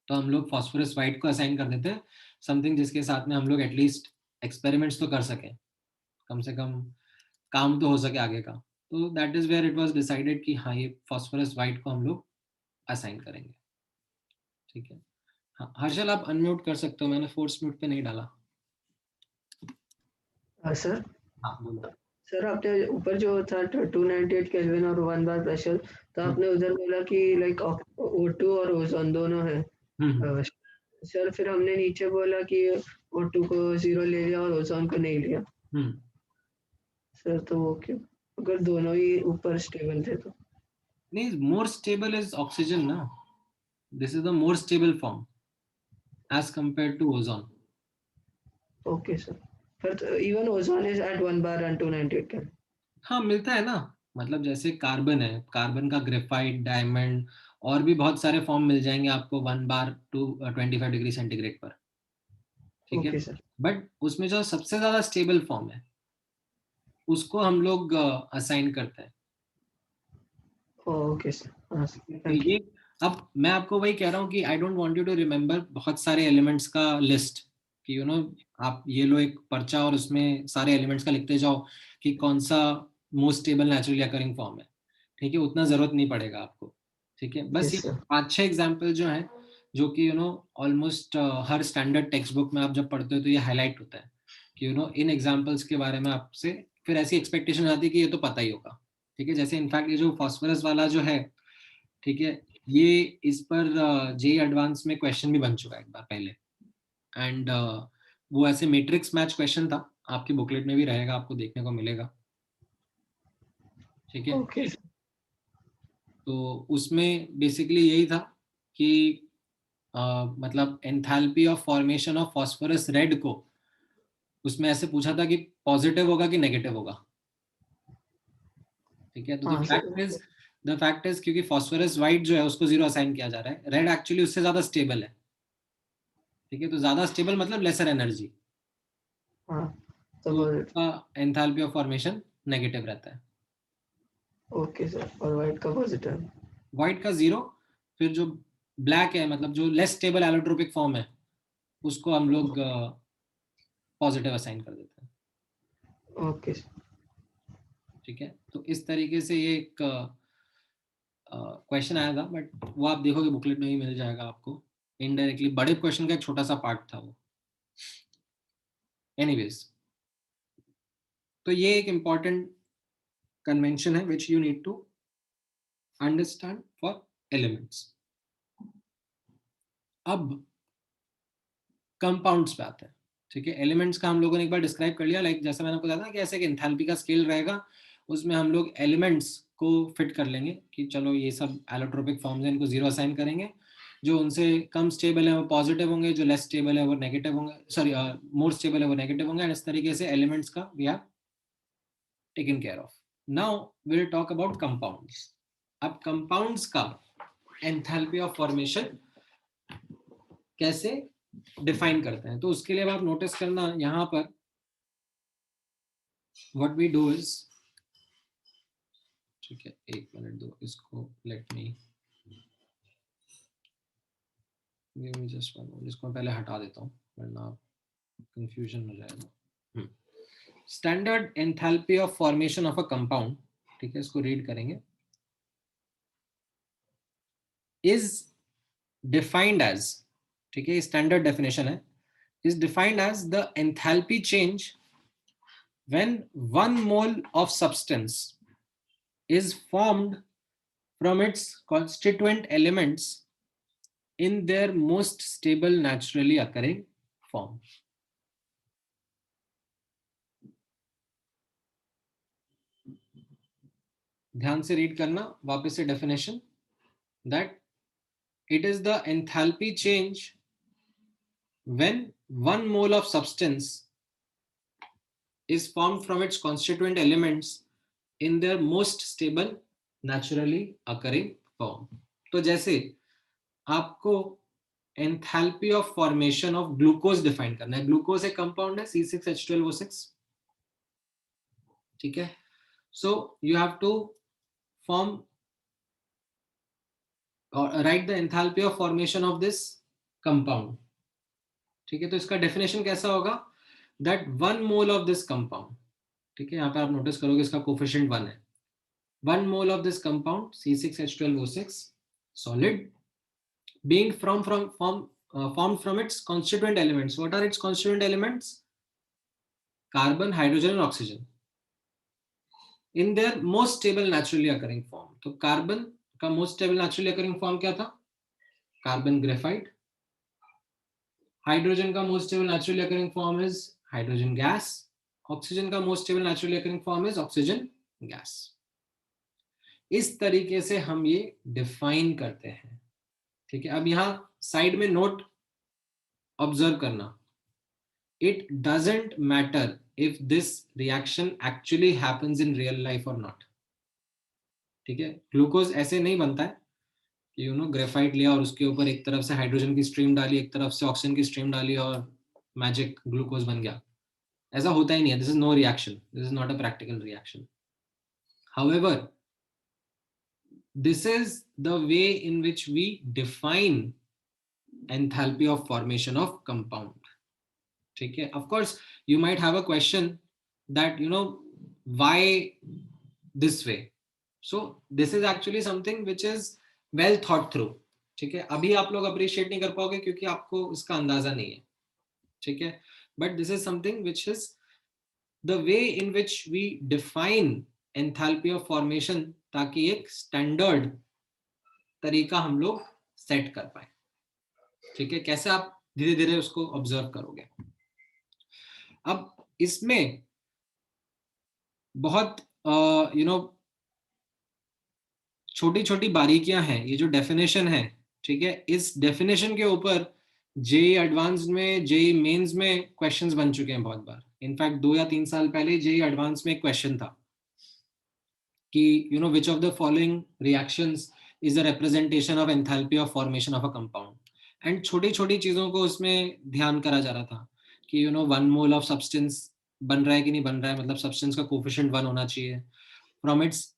तो हम लोग फॉस्फोरस वाइट को असाइन कर देते हैं, समथिंग जिसके साथ में हम लोग एटलीस्ट एक्सपेरिमेंट्स तो कर सकें, कम से कम काम तो हो सके आगे का। तो that is where it was decided कि हाँ ये फॉस्फोरस वाइट को हम लोग असाइन करेंगे। ठीक है, हाँ हर्षल आप अनम्यूट कर सकते हो, मैंने फोर्स म्यूट पे नहीं डाला। सर हाँ बोलो। सर आपने ऊपर जो था 298 केल्विन और 1 बार प्रेशर, तो हम्म आपने उधर बोला कि लाइक O2 और ओजोन दोनों है। हम्म सर फिर हमने नीचे बोला कि O2 को 0 ले लिया और ओजोन को नहीं लिया। हम्म। सर तो वो क्यों, अगर दोनों ही ऊपर स्टेबल थे तो? नहीं, मोर स्टेबल इज ऑक्सीजन ना, this is the more stable form as compare to ozone. Okay sir, but even ozone is at 1 bar and 298 Kelvin. हाँ मिलता है ना, मतलब जैसे कार्बन है, कार्बन का ग्रेफाइट, डायमंड और भी बहुत सारे फॉर्म मिल जाएंगे आपको 1 बार टू 25 डिग्री सेंटीग्रेड पर। ठीक है, ओके सर। बट उसमें जो सबसे ज्यादा स्टेबल फॉर्म है उसको हम लोग असाइन करते हैं। ओके सर, हाँ सर, तो थैंक यू। ये, अब मैं आपको वही कह रहा हूँ कि I don't want you to remember बहुत सारे एलिमेंट्स का लिस्ट, कि आप ये लो एक पर्चा और उसमें सारे एलिमेंट्स का लिखते जाओ कि कौन सा most stable naturally occurring form है। ठीक है, उतना जरूरत नहीं पड़ेगा आपको। ठीक है, बस ये यस सर। 5-6 एग्जाम्पल जो है, जो कि ऑलमोस्ट हर स्टैंडर्ड टेक्स्ट बुक में आप जब पढ़ते हो तो ये हाईलाइट होता है कि इन एग्जाम्पल्स के बारे में आपसे फिर ऐसी एक्सपेक्टेशन आती है कि ये तो पता ही होगा। ठीक है, जैसे इनफैक्ट ये जो फॉस्फोरस वाला जो है, ठीक है, ये इस पर जेई एडवांस में क्वेश्चन भी बन चुका है एक बार पहले, एंड वो ऐसे मैट्रिक्स मैच क्वेश्चन था, आपकी बुकलेट में भी रहेगा, आपको देखने को मिलेगा। ठीक है। ओके तो उसमें बेसिकली यही था कि मतलब enthalpy of formation of phosphorus red को उसमें ऐसे पूछा था कि पॉजिटिव होगा कि नेगेटिव होगा। ठीक है। तो हाँ सर द फैक्ट इज क्योंकि फास्फोरस वाइट जो है उसको 0 असाइन किया जा रहा है, रेड एक्चुअली उससे ज्यादा स्टेबल है। ठीक है। तो ज्यादा स्टेबल मतलब लेसर एनर्जी, हाँ तो तो पॉजिटिव उसका एंथैल्पी ऑफ फॉर्मेशन नेगेटिव रहता है। ओके सर और वाइट का पॉजिटिव व्हाइट का 0, फिर जो ब्लैक है मतलब जो लेस स्टेबल एलोट्रोपिक फॉर्म है उसको हम लोग पॉजिटिव असाइन कर देते हैं। ओके ठीक है। तो इस तरीके से ये एक क्वेश्चन आया था, बट वो आप देखोगे बुकलेट में ही मिल जाएगा आपको। इनडायरेक्टली बड़े क्वेश्चन का एक छोटा सा पार्ट था वो। एनीवेज, तो ये एक इंपॉर्टेंट कन्वेंशन है which you need to understand for elements. अब कंपाउंड्स पे आते हैं। ठीक है। एलिमेंट्स का हम लोगों ने एक बार डिस्क्राइब कर लिया, लाइक जैसा मैंने आपको बताया था कि ऐसे एक एंथैल्पी का स्केल रहेगा, उसमें हम लोग एलिमेंट्स को फिट कर लेंगे कि चलो ये सब एलोट्रोपिक फॉर्म्स हैं, इनको 0 असाइन करेंगे। जो उनसे कम स्टेबल है वो पॉजिटिव होंगे, जो लेस स्टेबल है वो नेगेटिव होंगे, सॉरी मोर स्टेबल है वो नेगेटिव होंगे। एंड इस तरीके से एलिमेंट्स का we have taken care of. Now we will talk about compounds. अब कंपाउंड्स का एंथैल्पी ऑफ फॉर्मेशन कैसे डिफाइन करते हैं, तो उसके लिए आप नोटिस करना यहाँ पर what we do is, ठीक है, एक मिनट दो इसको, लेट मी जस्ट वन, इसको मैं पहले हटा देता हूँ वरना कंफ्यूजन हो जाएगा। Standard enthalpy of formation of a compound, ठीक है, इसको रीड करेंगे, इज डिफाइंड एज, ठीक है, स्टैंडर्ड डेफिनेशन है, is defined as the enthalpy change when 1 mole of substance is formed from its constituent elements in their most stable naturally occurring form. ध्यान से read करना वापस से definition, that it is the enthalpy change when 1 mole of substance is formed from its constituent elements in their most stable naturally occurring form. तो जैसे आपको enthalpy of formation of glucose define करना है, glucose एक compound है C6H12O6, ठीक है। So you have to form और write the enthalpy of formation of this compound. ठीक है। तो इसका डेफिनेशन कैसा होगा, that 1 mole of this compound, ठीक है, यहाँ पे आप नोटिस करोगे इसका कोफिशिएंट 1 है, 1 mole of this compound C6H12O6 solid being formed from its constituent elements. What are its constituent elements? Carbon, hydrogen and oxygen in their most stable naturally occurring form. तो carbon का most stable naturally occurring form क्या था, carbon graphite. Hydrogen का most stable naturally occurring form is hydrogen gas. Oxygen का most stable naturally occurring form is oxygen gas. इस तरीके से हम ये डिफाइन करते हैं। ठीक है। अब यहाँ साइड में नोट ऑब्जर्व करना, it doesn't matter if this reaction actually happens in real life or not. ठीक है। ग्लूकोज ऐसे नहीं बनता है कि ग्रेफाइट लिया और उसके ऊपर एक तरफ से हाइड्रोजन की स्ट्रीम डाली, एक तरफ से ऑक्सीजन की स्ट्रीम डाली और मैजिक ग्लूकोज बन गया। ऐसा होता ही नहीं है। This is no reaction, this is not a practical reaction. However this is the way in which we define enthalpy of formation of compound. ठीक है। Of course you might have a question that why this way, so this is actually something which is well thought through. ठीक है। अभी आप लोग appreciate नहीं कर पाओगे क्योंकि आपको इसका अंदाजा नहीं है। ठीक है। But this is something which is the way in which we define enthalpy of formation, ताकि एक स्टैंडर्ड तरीका हम लोग सेट कर पाए। ठीक है। कैसे आप धीरे धीरे उसको ऑब्जर्व करोगे। अब इसमें बहुत छोटी छोटी बारीकियां हैं, ये जो डेफिनेशन है, ठीक है, इस डेफिनेशन के ऊपर जेई एडवांस में, जेई मेंस में क्वेश्चंस बन चुके हैं बहुत बार। इनफैक्ट 2 या 3 साल पहले जेई एडवांस में एक क्वेश्चन था कि you know which of the following reactions is a representation of enthalpy of formation of a compound. And छोटी छोटी चीजों को उसमें ध्यान करा जा रहा था कि you know 1 mole of substance बन रहा है कि नहीं बन रहा है, मतलब सब्सटेंस का कोफिशिएंट 1 होना चाहिए, फ्रॉम इट्स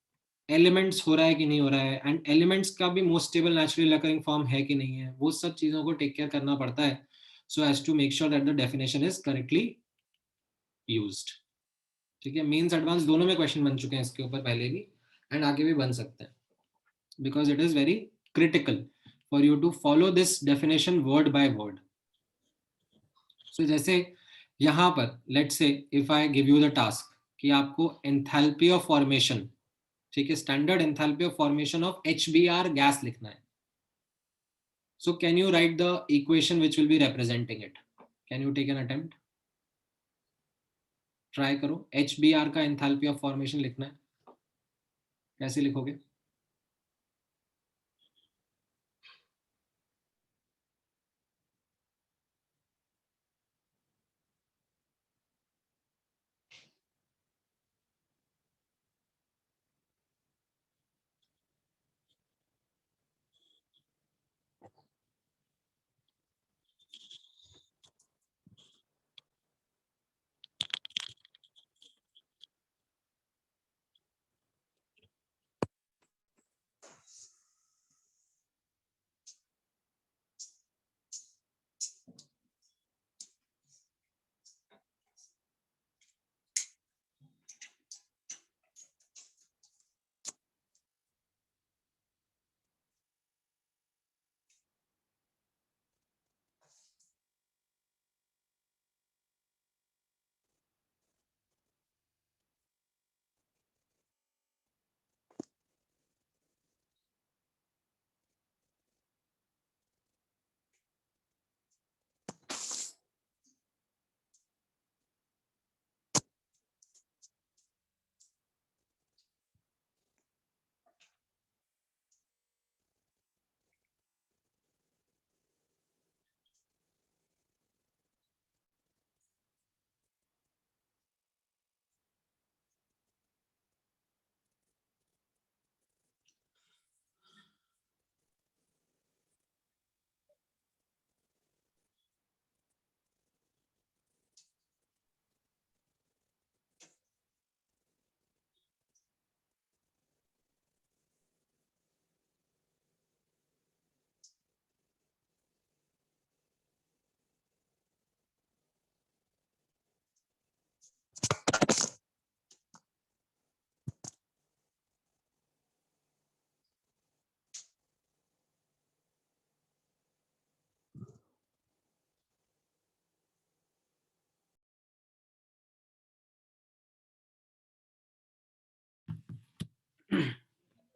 एलिमेंट्स हो रहा है कि नहीं हो रहा है, एंड एलिमेंट्स का भी most stable naturally occurring form है कि नहीं है, वो सब चीजों को टेक केयर करना पड़ता है so as to make sure that the definition is correctly used. ठीक है, मेंस एडवांस दोनों में क्वेश्चन बन चुके हैं इसके ऊपर पहले भी, एंड आगे भी बन सकते हैं, because it is very critical for you to follow this definition word by word. So जैसे यहां पर let's say if I give you the task कि आपको एंथैल्पी ऑफ फॉर्मेशन, ठीक है, standard enthalpy of formation of HBr gas लिखना है। So can you write the equation which will be representing it? Can you take an attempt? Try करो, HBr का enthalpy of formation लिखना है, कैसे लिखोगे?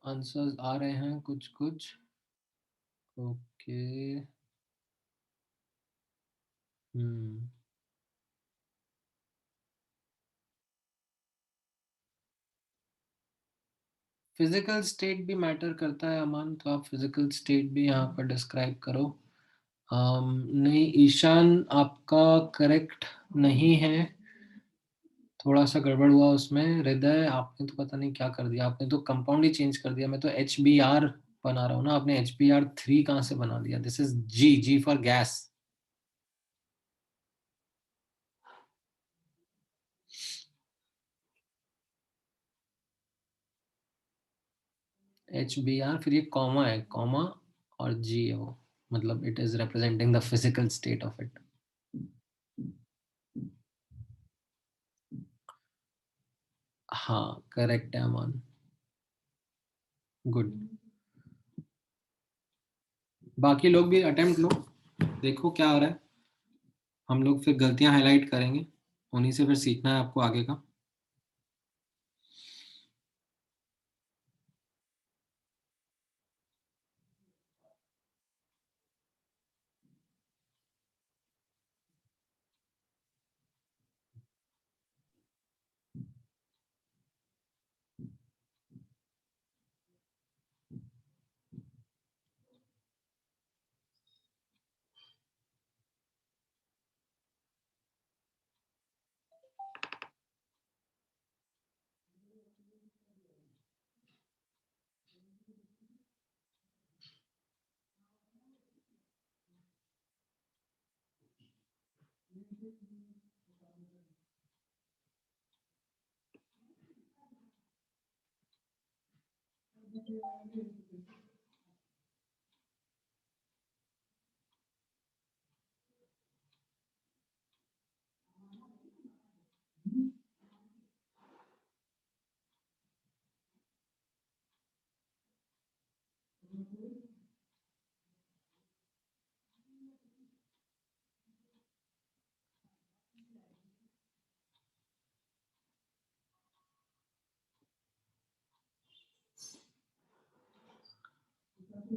आंसर्स आ रहे हैं कुछ कुछ। ओके। हम्म। फिजिकल स्टेट भी मैटर करता है अमान, तो आप फिजिकल स्टेट भी यहाँ पर डिस्क्राइब करो। नहीं ईशान, आपका करेक्ट नहीं है, थोड़ा सा गड़बड़ हुआ उसमें। हृदय, आपने तो पता नहीं क्या कर दिया, आपने तो कंपाउंड ही चेंज कर दिया। मैं तो HBr बना रहा हूँ ना, आपने HBr3 कहाँ से बना दिया? This is G, G for gas. HBr, फिर ये कॉमा है, कॉमा और G है वो, मतलब it is representing the physical state of it. हाँ करेक्ट है अमान, गुड। बाकी लोग भी अटेम्प्ट लो, देखो क्या हो रहा है। हम लोग फिर गलतियां हाईलाइट करेंगे, उन्हीं से फिर सीखना है आपको आगे का।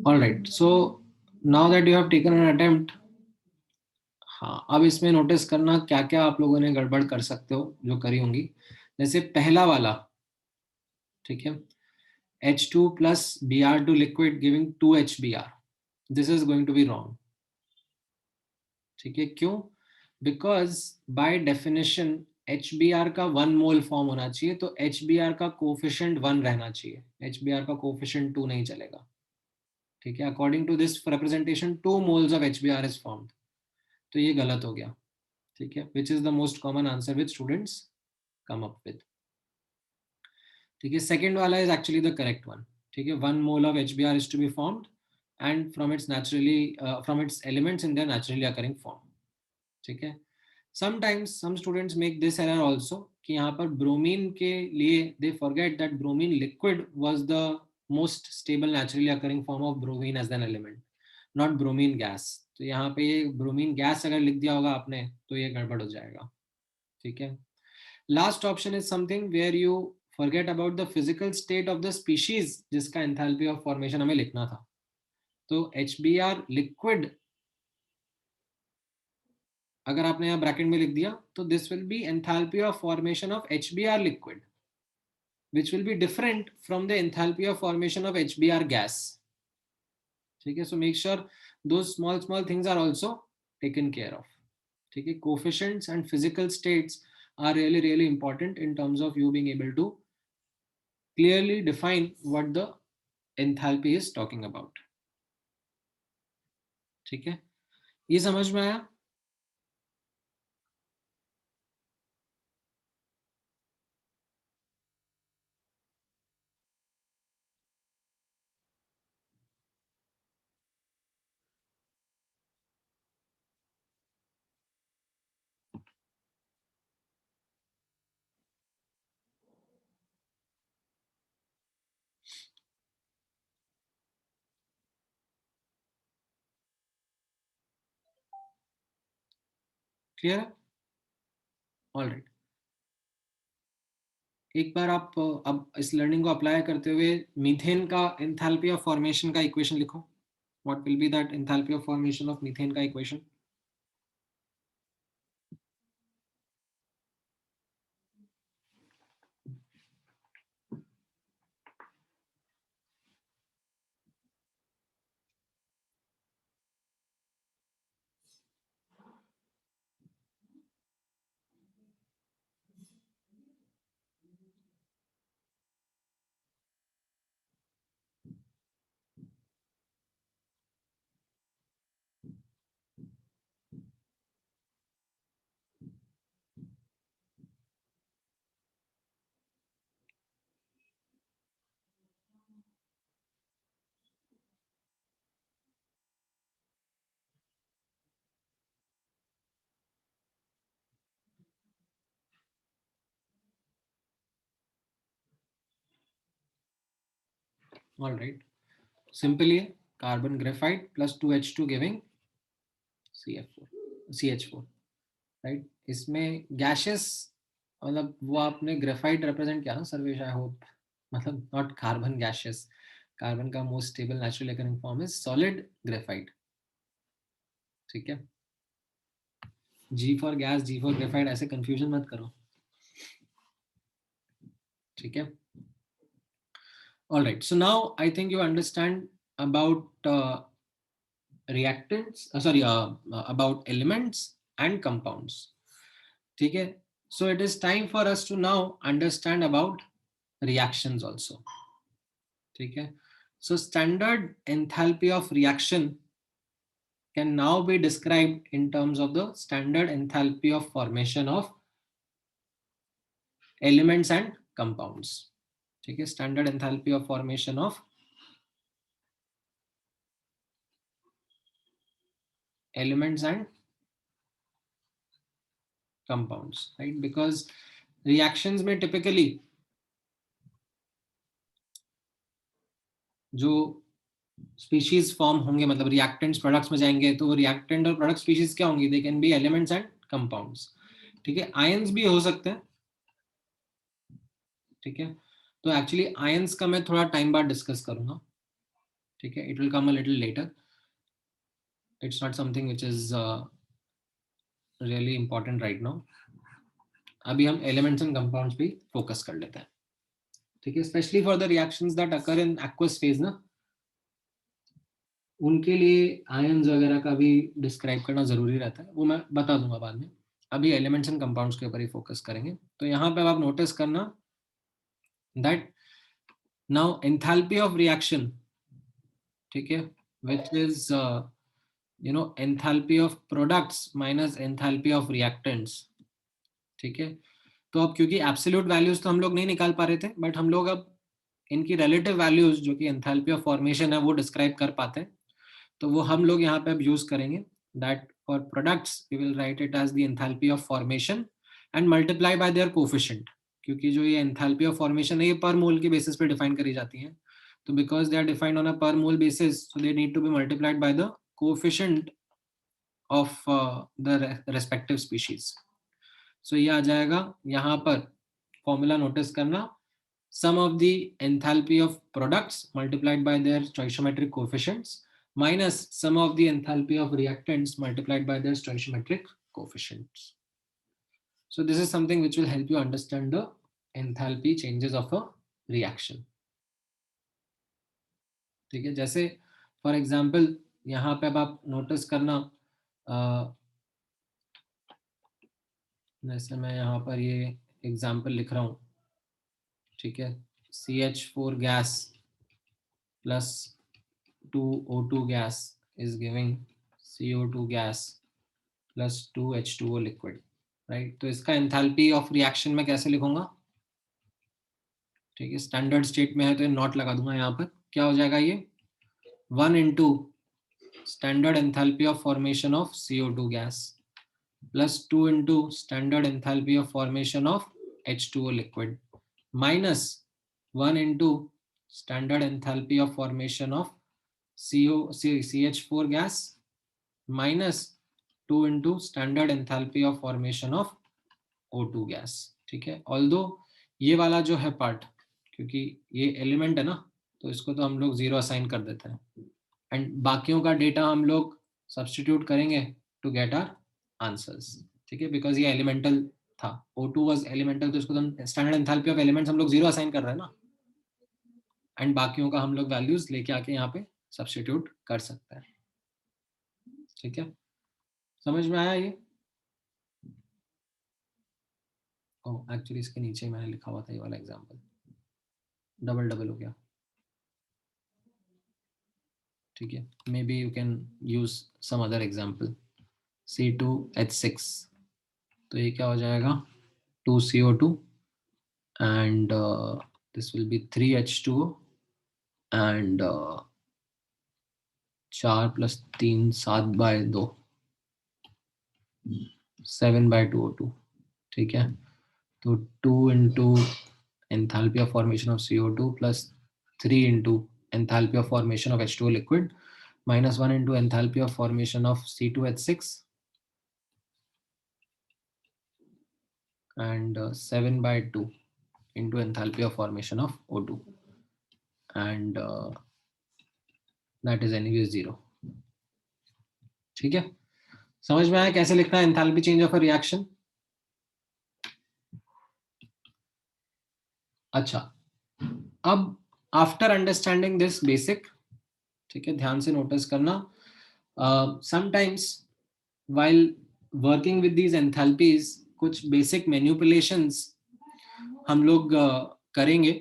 All right. So now that you have taken an attempt, हाँ, अब इसमें नोटिस करना क्या क्या आप लोगों ने गड़बड़ कर सकते हो जो करी होंगी। जैसे पहला वाला, ठीक है, H2 plus Br2 liquid giving 2HBr. This is going to be wrong. ठीक है, क्यों? बिकॉज बाय डेफिनेशन HBr का 1 मोल फॉर्म होना चाहिए, तो HBr का कोफिशिएंट 1 रहना चाहिए, HBr का कोफिशिएंट 2 नहीं चलेगा। ठीक है, according to this representation 2 moles of HBr is formed, तो ये गलत हो गया। ठीक है, which is the most common answer which students come up with. ठीक है, सेकंड वाला is actually the correct one. ठीक है, 1 mole of HBr is to be formed and from its elements in their naturally occurring form। ठीक है, sometimes some students make this error also कि यहाँ पर ब्रोमीन के लिए they forget that bromine liquid was the most stable naturally occurring form of bromine as an element, not bromine gas। तो यहाँ पे ये bromine gas अगर लिख दिया होगा आपने तो ये गड़बड़ हो जाएगा। ठीक है, last option is something where you forget about the physical state of the species जिसका enthalpy of formation हमें लिखना था। तो HBr liquid अगर आपने यहाँ ब्रैकेट में लिख दिया तो this will be enthalpy of formation of HBr liquid, which will be different from the enthalpy of formation of HBr gas। ठीक है, so make sure those small things are also taken care of। ठीक है, coefficients and physical states are really important in terms of you being able to clearly define what the enthalpy is talking about। ठीक है, ये समझ में आया? Clear है? All right, एक बार आप अब इस लर्निंग को अप्लाई करते हुए मीथेन का एंथैल्पी ऑफ फॉर्मेशन का इक्वेशन लिखो। What will be that enthalpy of formation of methane का equation? All right, simply carbon graphite plus 2H2 giving CH4, right. इसमें गैसेस मतलब वो आपने ग्रेफाइट रिप्रेजेंट किया ना सर्वेश, आई होप, मतलब नॉट कार्बन गैसेस। कार्बन का most stable natural occurring form is solid graphite. ठीक है, G for gas, G for graphite, ऐसे कंफ्यूजन मत करो। ठीक है, all right, so now I think you understand about reactants, about elements and compounds। ठीक है, so it is time for us to now understand about reactions also। ठीक है, so standard enthalpy of reaction can now be described in terms of the standard enthalpy of formation of elements and compounds. ठीक है, standard enthalpy of formation of elements and compounds, right? Because reactions में typically जो species form होंगे, मतलब reactants products में जाएंगे, तो reactant और प्रोडक्ट स्पीशीज क्या होंगी? They can be elements and compounds. ठीक है, आयंस भी हो सकते हैं. ठीक है, तो एक्चुअली आयंस का मैं थोड़ा टाइम बाद डिस्कस करूंगा. ठीक है, it will come a little letter. It's not something which is really important right now. अभी हम एलिमेंट्स एंड कंपाउंड्स पे फोकस कर लेते हैं. ठीक है, specially for the reactions that occur in aqueous phase ना, उनके लिए आयंस वगैरह का भी डिस्क्राइब करना जरूरी रहता है. वो मैं बता दूंगा बाद में. अभी एलिमेंट्स एंड कंपाउंड्स के ऊपर ही फोकस करेंगे. तो यहाँ पे आप नोटिस करना that now enthalpy of reaction, ठीक है, which is enthalpy of products minus enthalpy of reactants. ठीक है, तो अब क्योंकि एब्सोल्यूट वैल्यूज तो हम लोग नहीं निकाल पा रहे थे, बट हम लोग अब इनकी रिलेटिव वैल्यूज जो कि एंथैल्पी ऑफ फॉर्मेशन है वो डिस्क्राइब कर पाते हैं. तो वो हम लोग यहाँ पे अब यूज करेंगे. That for products we will write it as the enthalpy of formation and multiply by their coefficient. क्योंकि जो ये एंथैल्पी ऑफ फॉर्मेशन है ये पर मोल के बेसिस पे डिफाइन करी जाती है. तो because they are defined on a per mole basis, so they need to be multiplied by the coefficient of the respective species. So ये आ जाएगा यहाँ पर. फॉर्मूला नोटिस करना, sum of the enthalpy of products multiplied by their stoichiometric coefficients minus sum of the enthalpy of reactants multiplied by their stoichiometric coefficients. So this is something which will help you understand the enthalpy changes of a reaction. ठीक है, जैसे for example यहाँ पे अब आप notice करना, जैसे मैं यहाँ पर ये एग्जाम्पल लिख रहा हूँ. ठीक है, CH4 gas plus 2O2 gas is giving CO2 gas plus 2H2O liquid, right? तो इसका एंथैल्पी ऑफ रिएक्शन में कैसे लिखूंगा? ठीक है, स्टैंडर्ड स्टेट में है तो नॉट लगा दूंगा यहाँ पर. क्या हो जाएगा ये? 1 into standard enthalpy of formation of CO2 gas plus 2 into standard enthalpy of formation of H2O liquid minus 1 into standard enthalpy of formation of CH4 gas minus 2 into standard enthalpy of formation of O2 gas. ठीक है, although ये वाला जो है part, क्योंकि ये element है ना, तो इसको तो हम लोग 0 असाइन कर देते हैं. एंड बाकियों का डेटा हम लोग सब्स्टिट्यूट करेंगे टू गेट आवर आंसर्स. ठीक है, बिकॉज ये एलिमेंटल था, O2 वाज एलिमेंटल, तो इसको हम स्टैंडर्ड एंथैल्पी ऑफ एलिमेंट्स हम लोग 0 असाइन कर रहे हैं ना, एंड बाकियों का हम लोग वैल्यूज लेके आके यहाँ पे सब्स्टिट्यूट कर सकते हैं. ठीक है, समझ में आया ये? ओह, एक्चुअली इसके नीचे मैंने लिखा हुआ था ये वाला एग्जांपल, डबल हो गया. ठीक है, maybe you can use some other example. C2H6, तो ये क्या हो जाएगा? 2CO2 and this will be 3H2O and 4 plus 3 7/2 7/2O2. ठीक है, तो 2 into enthalpy of formation of CO2 plus 3 into enthalpy of formation of H2O liquid minus 1 into enthalpy of formation of C2H6 and 7/2 into enthalpy of formation of O2, and that is anyway 0. ठीक है, समझ में आया कैसे लिखना है enthalpy change of a reaction? अच्छा, अब आफ्टर अंडरस्टैंडिंग दिस बेसिक, ठीक है, ध्यान से नोटिस करना, sometimes while working with these enthalpies कुछ बेसिक मैनिपुलेशंस हम लोग करेंगे,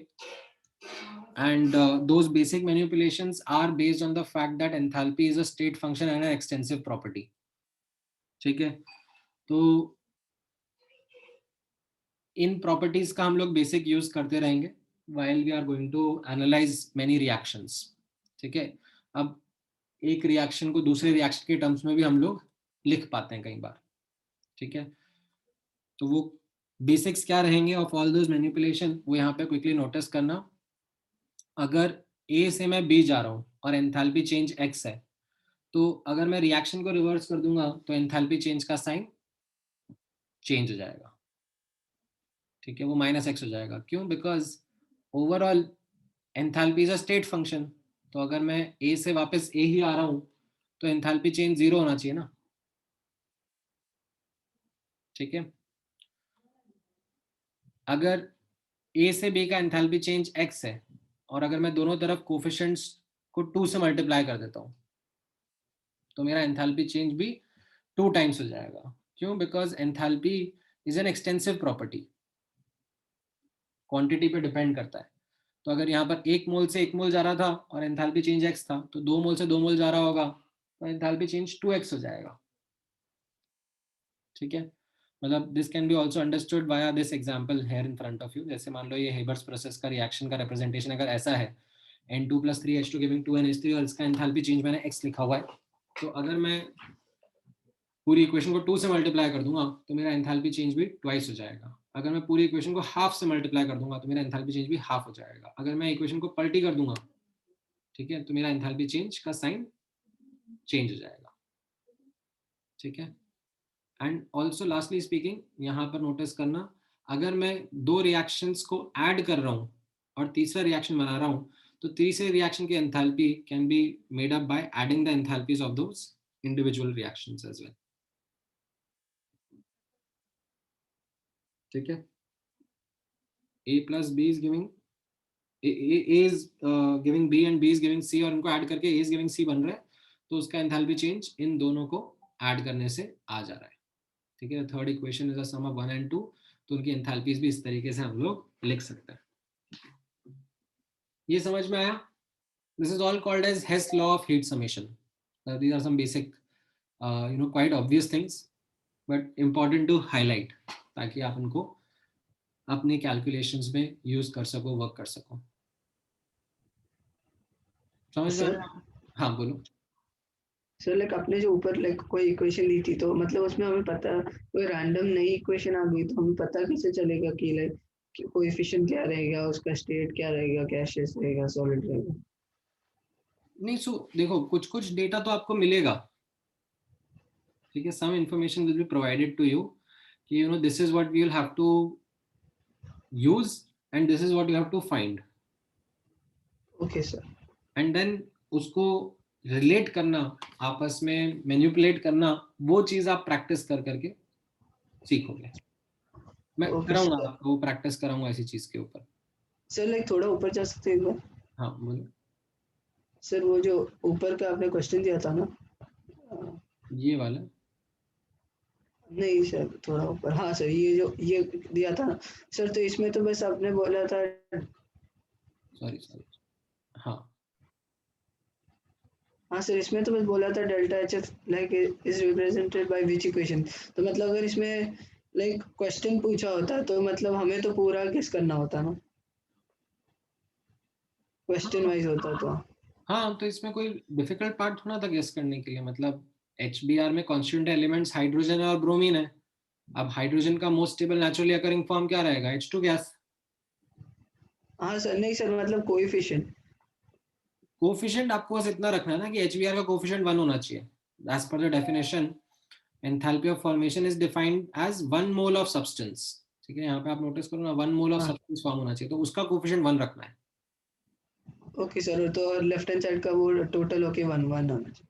and those basic manipulations are based on the fact that enthalpy is a state function and an extensive property. ठीक है, तो इन प्रॉपर्टीज का हम लोग बेसिक यूज करते रहेंगे while we are going to analyze many reactions. ठीक है, अब एक रिएक्शन को दूसरे रिएक्शन के टर्म्स में भी हम लोग लिख पाते हैं कई बार. ठीक है, तो वो बेसिक्स क्या रहेंगे ऑफ ऑल दोज मैनिपुलेशन वो यहाँ पे क्विकली नोटिस करना. अगर ए से मैं बी जा रहा हूँ और एंथैल्पी चेंज एक्स है, तो अगर मैं रिएक्शन को रिवर्स कर दूंगा तो एंथैल्पी चेंज का साइन चेंज हो जाएगा. ठीक है, वो -x हो जाएगा. क्यों? Because overall enthalpy is a state function. तो अगर मैं ए से वापस ए ही आ रहा हूँ तो एंथैल्पी चेंज 0 होना चाहिए ना. ठीक है, अगर ए से बी का एंथैल्पी चेंज x है और अगर मैं दोनों तरफ कोफिशिएंट्स को 2 से मल्टीप्लाई कर देता हूँ तो मेरा एंथैल्पी चेंज भी 2 टाइम्स हो जाएगा. क्यों? Because enthalpy is an extensive property, quantity पे डिपेंड करता है. तो अगर यहाँ पर 1 मोल से 1 मोल जा रहा था और एंथैल्पी चेंज x था, तो 2 मोल से 2 मोल जा रहा होगा तो एंथैल्पी चेंज 2x हो जाएगा. ठीक है, मतलब this can be also understood via this example here in front of you. जैसे मान लो ये हेबर्स प्रोसेस का रिएक्शन का रिप्रेजेंटेशन अगर ऐसा है, N2 + 3H2 गिविंग 2NH3 और इसका एंथैल्पी चेंज मैंने x लिखा हुआ है, तो अगर मैं पूरी इक्वेशन को 2 से मल्टीप्लाई कर दूंगा तो मेरा एंथैल्पी चेंज भी ट्वाइस हो जाएगा. अगर मैं पूरी इक्वेशन को हाफ से मल्टीप्लाई कर दूंगा तो मेरा एंथैल्पी चेंज भी हाफ हो जाएगा. अगर मैं इक्वेशन को पलटी कर दूंगा, ठीक है, तो मेरा एंथैल्पी चेंज का साइन चेंज हो जाएगा. ठीक है, एंड ऑल्सो लास्टली स्पीकिंग यहाँ पर नोटिस करना, अगर मैं 2 रिएक्शंस को ऐड कर रहा हूँ और तीसरा रिएक्शन बना रहा हूँ तो तीसरे रिएक्शन की enthalpy can be made up by adding the enthalpies of those individual reactions as well. ठीक है, a plus b is giving a is giving b and b is giving c और उनको ऐड करके a is giving c बन रहा है, तो उसका एंथैल्पी चेंज इन दोनों को ऐड करने से आ जा रहा है. ठीक है, third equation is a sum of 1 and 2, तो उनकी एंथैल्पीज भी इस तरीके से हम लोग लिख सकते हैं. ये समझ में आया? This is all called as Hess law of heat summation. These are some basic quite obvious things but important to highlight ताकि आप उनको अपने कैलकुलेशंस में यूज कर सको, वर्क कर सको. समझ में? हाँ बोलो. सर लाइक आपने जो ऊपर लाइक कोई इक्वेशन दी थी, तो मतलब उसमें हमें पता कोई रैंडम नई इक्वेशन आ गई तो हमें पता कैसे चलेगा कि लाइक कोएफिशिएंट क्या रहेगा, उसका स्टेट क्या रहेगा, गैसियस रहेगा, सॉलिड रहेगा? नहीं, सो देखो कुछ कुछ डेटा तो आपको मिलेगा. ठीक है, some information will be provided to you कि this is what we will have to use and this is what you have to find. Okay sir. And then उसको रिलेट करना, आपस में मैनिपुलेट करना, वो चीज आप प्रैक्टिस कर करके सीखोगे. मैं कराऊंगा आपको, प्रैक्टिस कराऊंगा ऐसी चीज के ऊपर. सर लाइक थोड़ा ऊपर जा सकते हैं एक बार? हाँ बोलो. सर वो जो ऊपर का आपने क्वेश्चन दिया था ना, ये वाला? नहीं सर, थोड़ा ऊपर. हाँ सर, ये जो ये दिया था ना सर, तो इसमें तो बस आपने बोला था. सॉरी. हाँ हाँ सर, इसमें तो बस बोला था delta H like is represented by which equation. तो मतलब अगर इसमें लाइक क्वेश्चन पूछा होता तो मतलब हमें तो पूरा गेस करना होता ना, क्वेश्चन वाइज होता तो. हाँ, तो इसमें कोई डिफिकल्ट पार्ट थोड़ा था गेस करने के लिए. मतलब HBr में कॉन्स्टिट्यूएंट एलिमेंट्स हाइड्रोजन और ब्रोमीन है. अब हाइड्रोजन का most stable naturally occurring form क्या रहेगा? H2 gas. हाँ सर, नहीं सर, मतलब कोएफिशिएंट. कोफिशिएंट आपको बस इतना रखना है ना कि HBr का कोफिशिएंट 1 होना चाहिए. As per the definition, enthalpy of formation is defined as 1 mole of substance. ठीक है, यहाँ पे आप नोटिस करो ना, 1 मोल ऑफ सब्सटेंस फॉर्म होना चाहिए, तो उसका कोफिशिएंट 1 रखना है. ओके सर, तो लेफ्ट हैंड साइड का वो टोटल ओके 1 1 होना चाहिए.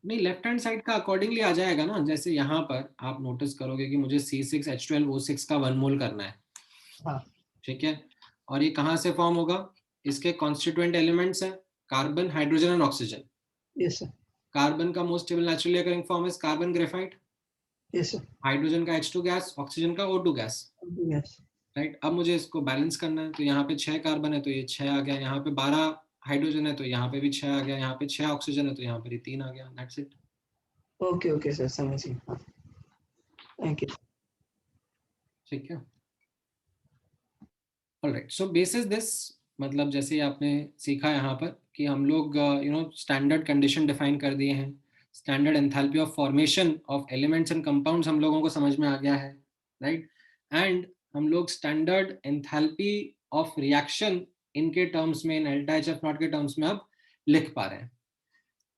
नहीं, लेफ्ट हैंड साइड का अकॉर्डिंगली आ जाएगा ना. जैसे यहाँ पर आप नोटिस करोगे कि मुझे C6H12O6 का 1 मोल करना है. हाँ. ठीक है, और ये कहाँ से फॉर्म होगा? इसके कॉन्स्टिट्यूएंट एलिमेंट्स हैं carbon, hydrogen and oxygen. Yes sir. Carbon का most stable naturally occurring form is carbon graphite. Yes sir. Hydrogen का H2 गैस, ऑक्सीजन का O2 गैस. यस. राइट। अब मुझे इसको बैलेंस करना है, तो यहाँ पे 6 कार्बन है तो ये 6 आ गया, यहाँ पे 12 हाइड्रोजन है तो यहाँ पे भी 6 आ गया, यहाँ पे 6 ऑक्सीजन है तो यहाँ पे 3 आ गया। That's it. Okay okay sir, समझ गया, थैंक यू। ठीक है, ऑलराइट। सो बेसिस दिस, मतलब जैसे आपने सीखा यहाँ पर कि हम लोग स्टैंडर्ड कंडीशन डिफाइन कर दिए हैं, standard enthalpy of formation of elements and compounds हम लोगों को समझ में आ गया है, राइट। एंड हम लोग स्टैंडर्ड एंथैल्पी ऑफ रिएक्शन इनके टर्म्स में, इन डेल्टा एच एफ नॉट के टर्म्स में अब लिख पा रहे हैं,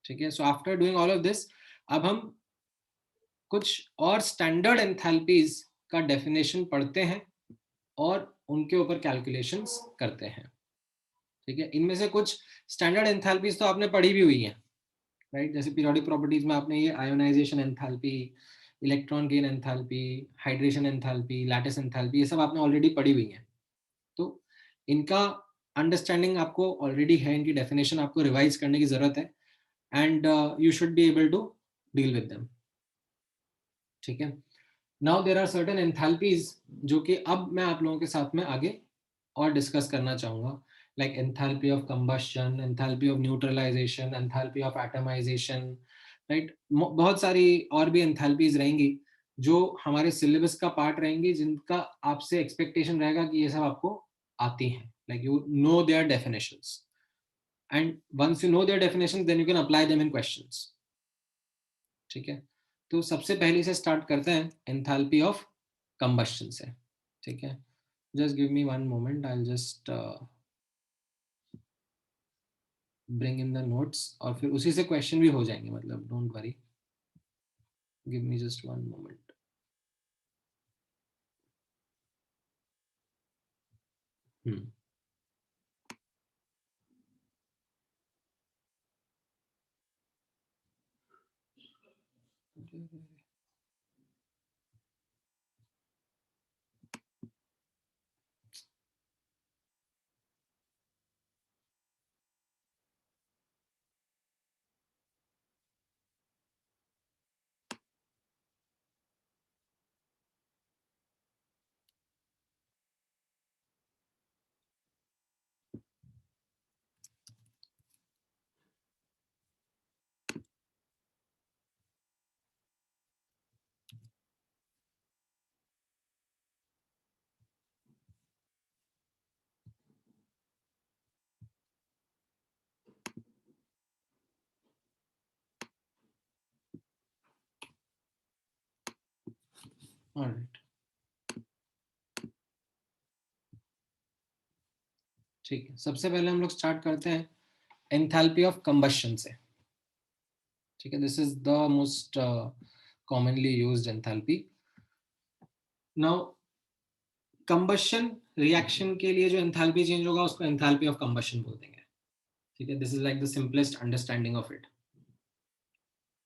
ठीक है। So after doing all of this, अब हम कुछ और स्टैंडर्ड एंथैल्पीज का डेफिनेशन पढ़ते हैं और उनके ऊपर कैलकुलेशंस करते हैं, ठीक है। इनमें से कुछ स्टैंडर्ड एंथैल्पीज तो आपने पढ़ी भी हुई हैं, राइट। जैसे पीरियोडिक प्रॉपर्टीज में आपने ये ionisation enthalpy, electron gain enthalpy, hydration enthalpy, lattice enthalpy, ये सब आपने ऑलरेडी पढ़ी हुई हैं। तो इनका अंडरस्टैंडिंग आपको ऑलरेडी है, इनकी डेफिनेशन आपको रिवाइज करने की जरूरत है, and you should be able to deal with them, ठीक है। Now there are certain enthalpies जो कि अब मैं आप लोगों के साथ में आगे और डिस्कस करना चाहूंगा, like enthalpy of combustion, enthalpy of neutralisation, enthalpy of atomisation, right. बहुत सारी और भी एंथैल्पीज रहेंगी जो हमारे सिलेबस का पार्ट रहेंगी, जिनका आपसे एक्सपेक्टेशन रहेगा कि ये सब आपको आती हैं, like you know their definitions, and once you know their definitions then you can apply them in questions, ठीक है। तो सबसे पहले से स्टार्ट करते हैं एंथैल्पी ऑफ कंबशन से, ठीक है। just give me one moment, I'll just bring in the notes, और फिर उसी से क्वेश्चन भी हो जाएंगे, मतलब don't worry, give me just one moment. Alright, ठीक है। सबसे पहले हम लोग स्टार्ट करते हैं एंथैल्पी ऑफ कंबशन से, ठीक है। This is the most commonly used enthalpy. Now combustion reaction के लिए जो एंथैल्पी चेंज होगा उसको एंथैल्पी ऑफ कंबशन बोल देंगे, ठीक है। This is like the simplest understanding of it.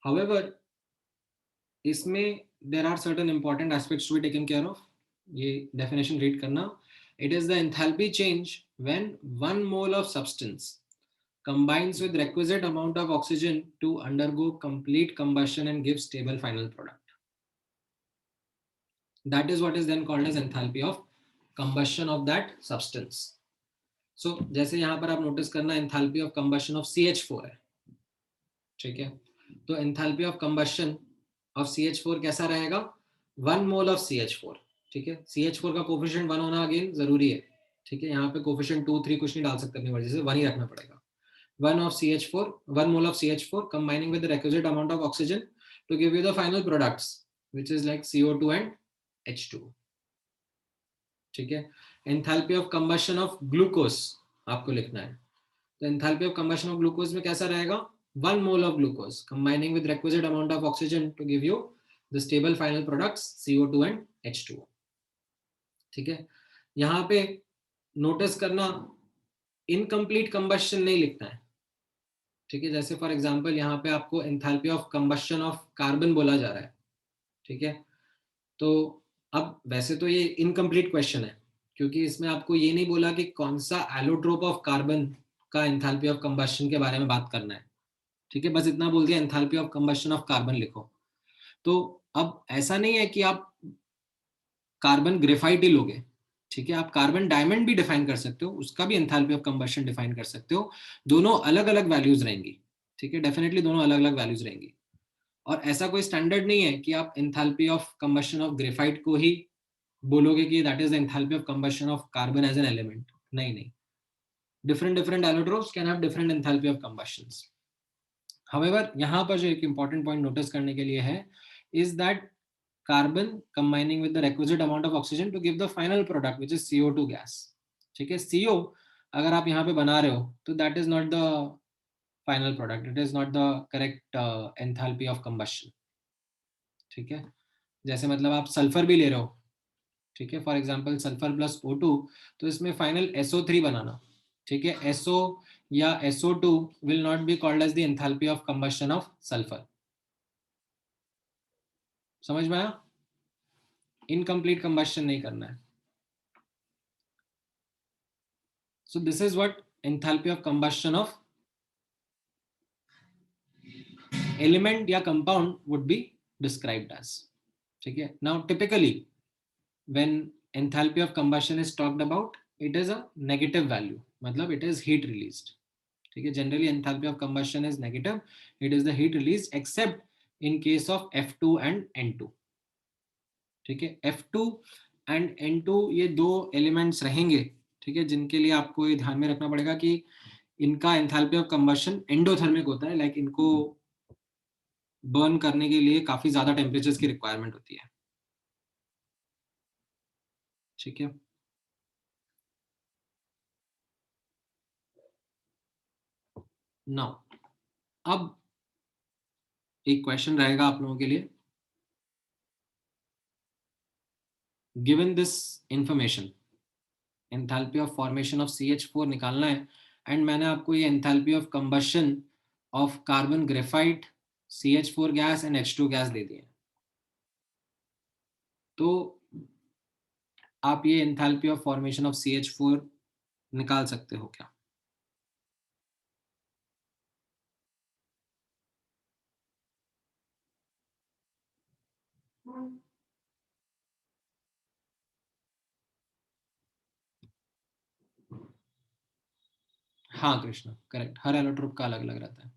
However इसमें there are certain important aspects to be taken care of. ये डेफिनेशन रीड करना, it is the enthalpy change when 1 mole of substance combines with requisite amount of oxygen to undergo complete combustion and give stable final product. That is what is then called as enthalpy of combustion of that substance. So जैसे यहाँ पर आप notice करना, enthalpy of combustion of CH4 है, ठीक है। तो enthalpy of combustion of CH4 कैसा रहेगा? 1 mole of CH4, ठीक है। CH4 का कोफिशिएंट 1 होना अगेन जरूरी है, ठीक है। यहाँ पे कोफिशिएंट 2 3 कुछ नहीं डाल सकते अपनी मर्जी से, 1 ही रखना पड़ेगा। 1 mole of CH4 combining with the requisite amount of oxygen to give you the final products, which is like CO2 and H2, ठीक है। Enthalpy of combustion of glucose आपको लिखना है, तो enthalpy of combustion of glucose में कैसा रहेगा? 1 mole of glucose combining with requisite amount of oxygen to give you the stable final products CO2 and H2, ठीक है। यहाँ पे नोटिस करना, इनकम्प्लीट कंबशन नहीं लिखना है, ठीक है। जैसे फॉर एग्जांपल यहाँ पे आपको enthalpy of combustion of carbon बोला जा रहा है, ठीक है। तो अब वैसे तो ये इनकम्प्लीट क्वेश्चन है, क्योंकि इसमें आपको ये नहीं बोला कि कौन सा एलोट्रोप ऑफ कार्बन का एंथैल्पी ऑफ कंबशन के बारे में बात करना है, ठीक है। बस इतना बोल दिया enthalpy of combustion of carbon लिखो। तो अब ऐसा नहीं है कि आप कार्बन ग्रेफाइट ही लोगे, ठीक है, आप कार्बन डायमंड भी डिफाइन कर सकते हो, उसका भी एंथैल्पी ऑफ कंबशन डिफाइन कर सकते हो, दोनों अलग अलग वैल्यूज रहेंगी। ठीक है, डेफिनेटली दोनों अलग अलग वैल्यूज रहेंगी। और ऐसा कोई स्टैंडर्ड नहीं है कि आप enthalpy of combustion of graphite को ही बोलोगे कि that is the enthalpy of combustion of carbon as an element. नहीं नहीं, different different allotropes can have different enthalpy of combustions. However, यहाँ पर जो एक important point notice करने के लिए है is that carbon combining with the requisite amount of oxygen to give the final product which is CO2 gas. ठीक है, CO अगर आप यहाँ पे बना रहे हो तो that is not the final product, it is not the correct enthalpy of combustion. ठीक है, जैसे मतलब आप सल्फर भी ले रहे हो, ठीक है, for example sulphur plus O2, तो इसमें फाइनल SO3 बनाना, ठीक है, SO या SO2 will not be called as the enthalpy of combustion of sulphur. समझ में आया? इनकम्प्लीट कंबशन नहीं करना है। So this is what enthalpy of combustion of element या compound would be described as. ठीक है, now typically when enthalpy of combustion is talked about, it is a negative value, मतलब it is heat released। ठीक है, generally enthalpy of combustion is negative, it is the heat release accept in case of F2 and N2। ठीक है, F2 and N2 ये दो elements रहेंगे, ठीक है, जिनके लिए आपको ये ध्यान में रखना पड़ेगा कि इनका एंथैल्पी ऑफ कंबशन एंडोथर्मिक होता है, लाइक इनको बर्न करने के लिए काफी ज्यादा टेम्परेचर्स की रिक्वायरमेंट होती है। ठीक है, नाउ अब एक क्वेश्चन रहेगा आप लोगों के लिए, given this information enthalpy of formation of CH4 निकालना है, एंड मैंने आपको ये enthalpy of combustion of carbon graphite, CH4 gas and H2 gas दे दिए, तो आप ये enthalpy of formation of CH4 निकाल सकते हो क्या? हाँ कृष्णा, करेक्ट, हर एलोट्रोप का अलग अलग रहता है।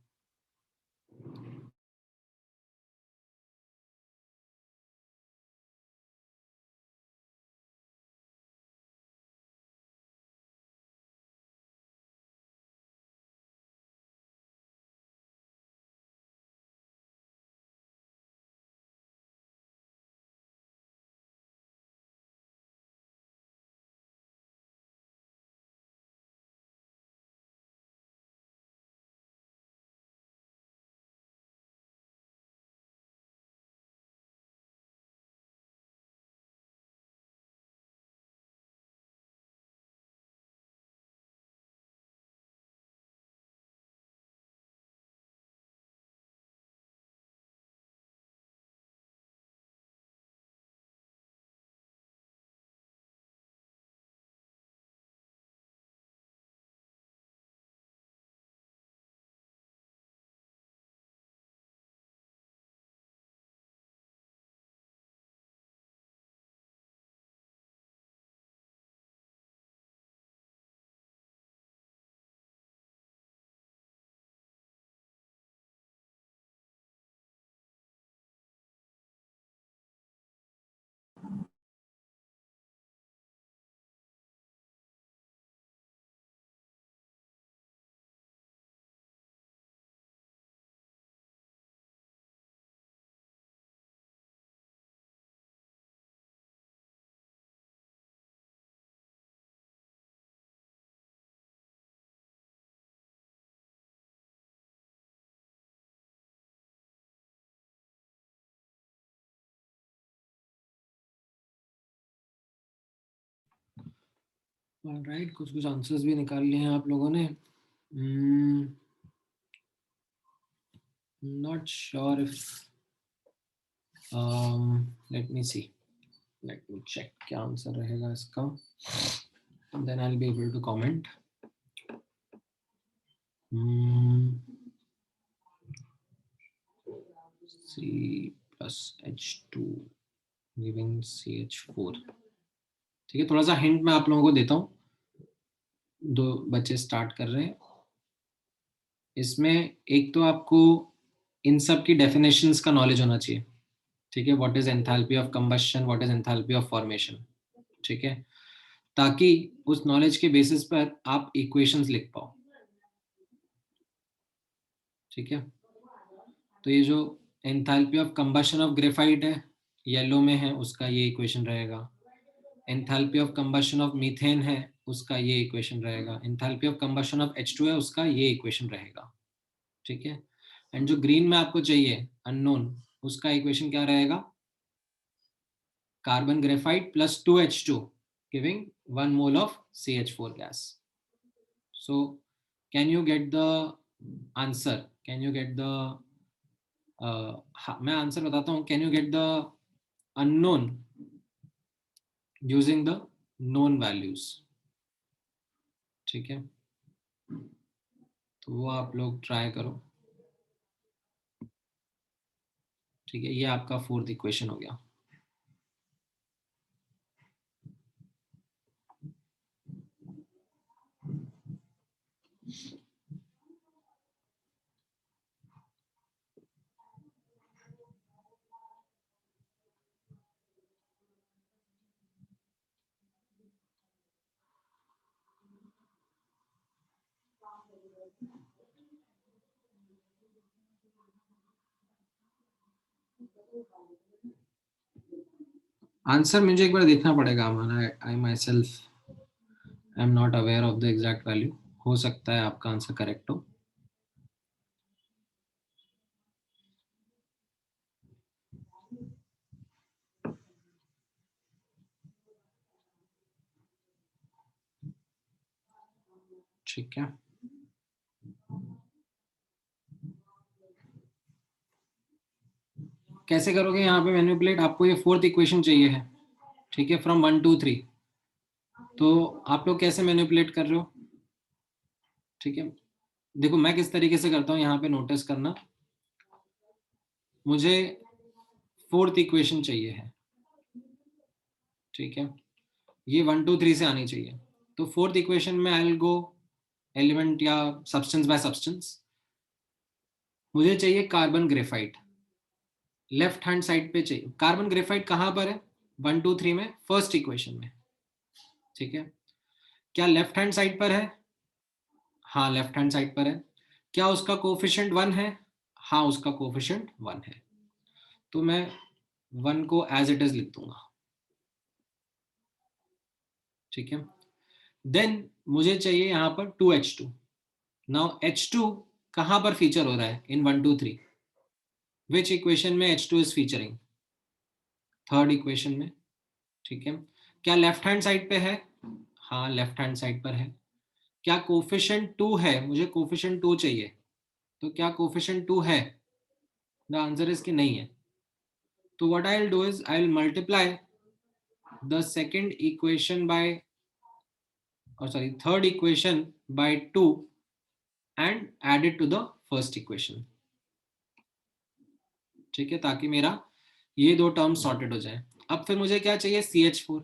ऑलराइट, कुछ कुछ आंसर्स भी निकाल लिए हैं आप लोगों ने। Not sure if let me see, let me check क्या आंसर रहेगा इसका, then I will be able to comment. C plus H2 giving CH4। ठीक है, थोड़ा सा हिंट मैं आप लोगों को देता हूँ। 2 बच्चे स्टार्ट कर रहे हैं। इसमें एक तो आपको इन सब की डेफिनेशंस का नॉलेज होना चाहिए। ठीक है, what is enthalpy of combustion, what is enthalpy of formation. ठीक है, ताकि उस नॉलेज के बेसिस पर आप इक्वेशंस लिख पाओ। ठीक है, तो ये जो enthalpy of combustion of graphite है, येलो में है, उसका ये इक्वेशन रहेगा। Enthalpy of combustion of methane है, उसका ये इक्वेशन रहेगा। Enthalpy of combustion of H2 है, उसका ये इक्वेशन रहेगा। ठीक है, एंड जो ग्रीन में आपको चाहिए अननोन, उसका इक्वेशन क्या रहेगा? Carbon graphite plus 2H2 giving 1 mole of CH4 gas. So can you get the answer? Can you get the मैं आंसर बताता हूँ। Can you get the unknown using the known values? ठीक है, तो वो आप लोग ट्राई करो। ठीक है, ये आपका 4th इक्वेशन हो गया। आंसर मुझे एक बार देखना पड़ेगा हमारा। I myself I am not aware of the exact value. हो सकता है आपका आंसर करेक्ट हो। ठीक है, कैसे करोगे यहाँ पे मैनिपुलेट? आपको ये 4th इक्वेशन चाहिए है। ठीक है, फ्रॉम 1 2 3। तो आप लोग कैसे मैनिपुलेट कर रहे हो? ठीक है, देखो मैं किस तरीके से करता हूँ, यहाँ पे नोटिस करना। मुझे 4th इक्वेशन चाहिए है। ठीक है, ये 1 2 3 से आनी चाहिए। तो 4th इक्वेशन में आई विल गो एलिमेंट या सब्सटेंस बाय सब्सटेंस। मुझे चाहिए carbon graphite. Left hand side पे चाहिए। कार्बन ग्रेफाइट कहां पर है? 1 2 3 में, फर्स्ट इक्वेशन में। ठीक है, क्या लेफ्ट हैंड साइड पर है? हाँ, लेफ्ट हैंड साइड पर है। क्या उसका कोफिशिएंट 1 है? हाँ, उसका कोफिशिएंट 1 है। तो मैं 1 को एज इट इज लिख दूंगा। ठीक है, देन मुझे चाहिए यहां पर 2H2। नाउ H2 कहां पर फीचर हो रहा है इन 1 2 3? विच इक्वेशन में H2 is featuring? 3rd equation में। ठीक है, क्या लेफ्ट हैंड साइड पे है? हाँ, लेफ्ट हैंड साइड पर है। क्या कोफिशिएंट 2 है? मुझे कोफिशिएंट 2 चाहिए। तो क्या कोफिशिएंट 2 है? द आंसर इज कि नहीं है। तो what I will do is I will multiply the second equation by, और sorry, third equation by 2 and add it to the first equation. ठीक है, ताकि मेरा ये 2 टर्म सॉर्टेड हो जाए। अब फिर मुझे क्या चाहिए? CH4।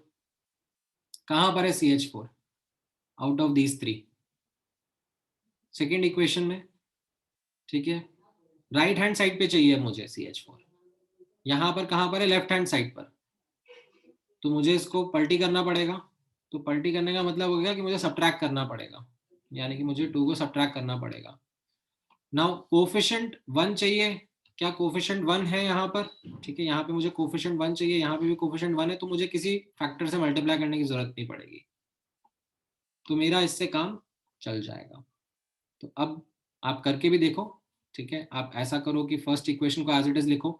कहां पर है CH4 out of these 3? Second equation में। ठीक है, राइट हैंड साइड पे चाहिए मुझे CH4। यहां पर कहां पर है? लेफ्ट हैंड साइड पर। तो मुझे इसको पलटी करना पड़ेगा। तो पलटी करने का मतलब हो गया कि मुझे सब्ट्रैक्ट करना पड़ेगा, यानी कि मुझे 2 को सब्ट्रैक्ट करना पड़ेगा। नाउ कोफिशिएंट 1 चाहिए। क्या कोफिशिएंट 1 है यहाँ पर? ठीक है, यहाँ पे मुझे कोफिशिएंट 1 चाहिए, यहाँ पे भी कोफिशिएंट 1 है। तो मुझे किसी फैक्टर से मल्टीप्लाई करने की जरूरत नहीं पड़ेगी। तो मेरा इससे काम चल जाएगा। तो अब आप करके भी देखो। ठीक है, आप ऐसा करो कि फर्स्ट इक्वेशन को एज इट इज लिखो,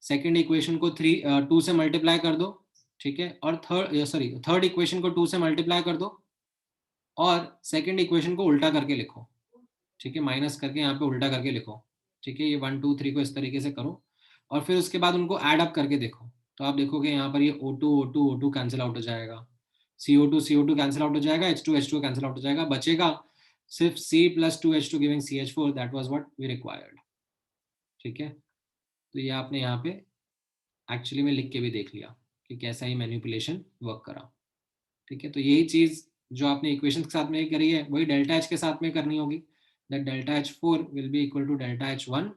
सेकंड इक्वेशन को 2 से मल्टीप्लाई कर दो। ठीक है, और थर्ड इक्वेशन को 2 से मल्टीप्लाई कर दो, और सेकंड इक्वेशन को उल्टा करके लिखो। ठीक है, माइनस करके यहाँ पे उल्टा करके लिखो। ठीक है, ये 1 2 3 को इस तरीके से करो, और फिर उसके बाद उनको ऐड अप करके देखो। तो आप देखोगे यहाँ पर ये O2 कैंसिल आउट हो जाएगा, CO2 कैंसिल आउट हो जाएगा, H2 कैंसिल आउट हो जाएगा, बचेगा सिर्फ C + 2H2 giving CH4। That was what we required. ठीक है, तो ये आपने यहाँ पे एक्चुअली में लिख के भी देख लिया कि कैसा ही मैनिपुलेशन वर्क करा। ठीक है, तो यही चीज जो आपने इक्वेशन के साथ में करी है वही डेल्टा एच के साथ में करनी होगी, that delta H 4 will be equal to delta H 1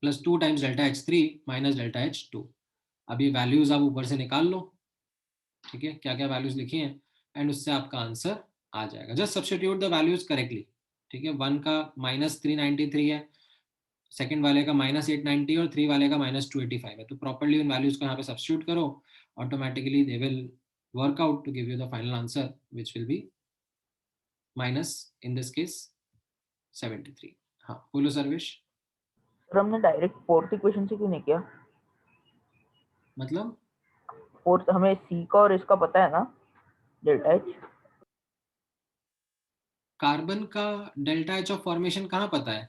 plus 2 times delta H 3 minus delta H 2। अब ये वैल्यूज आप ऊपर से निकाल लो, ठीक है, क्या क्या वैल्यूज लिखी हैं, एंड उससे आपका आंसर आ जाएगा। Just substitute the values correctly, ठीक है। 1 का -393 है, सेकंड वाले का -890 और 3 वाले का -285 है, तो प्रॉपर्ली उन वैल्यूज को यहाँ पे सब्स्टिट्यूट करो, automatically they will work out to give you the final answer which will be minus in this case 73। हाँ बोलो सर्वेश। सर हमने डायरेक्ट फोर्थ इक्वेशन से क्यों नहीं किया? मतलब फोर्थ हमें सी का और इसका पता है ना, डेल्टा एच। कार्बन का डेल्टा एच ऑफ फॉर्मेशन कहाँ पता है?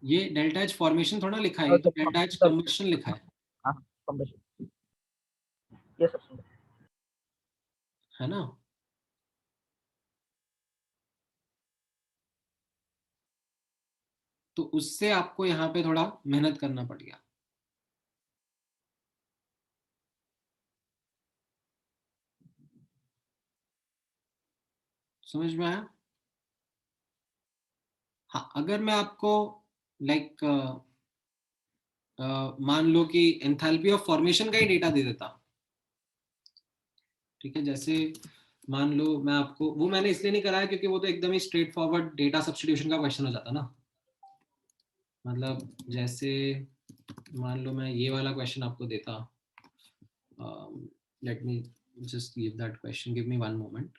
ये डेल्टा एच फॉर्मेशन थोड़ा लिखा है, ये तो डेल्टा एच कंबशन लिखा है। हाँ कंबशन, यस सर, है ना। तो उससे आपको यहाँ पे थोड़ा मेहनत करना पड़ेगा। समझ में आया? हाँ, अगर मैं आपको लाइक मान लो कि एंथैल्पी ऑफ फॉर्मेशन का ही डेटा दे देता, ठीक है, जैसे मान लो मैं आपको, वो मैंने इसलिए नहीं कराया क्योंकि वो तो एकदम ही स्ट्रेट फॉरवर्ड डेटा सब्स्टिट्यूशन का क्वेश्चन हो जाता ना। मतलब जैसे मान लो मैं ये वाला क्वेश्चन आपको देता, let me just give that question, give me one moment.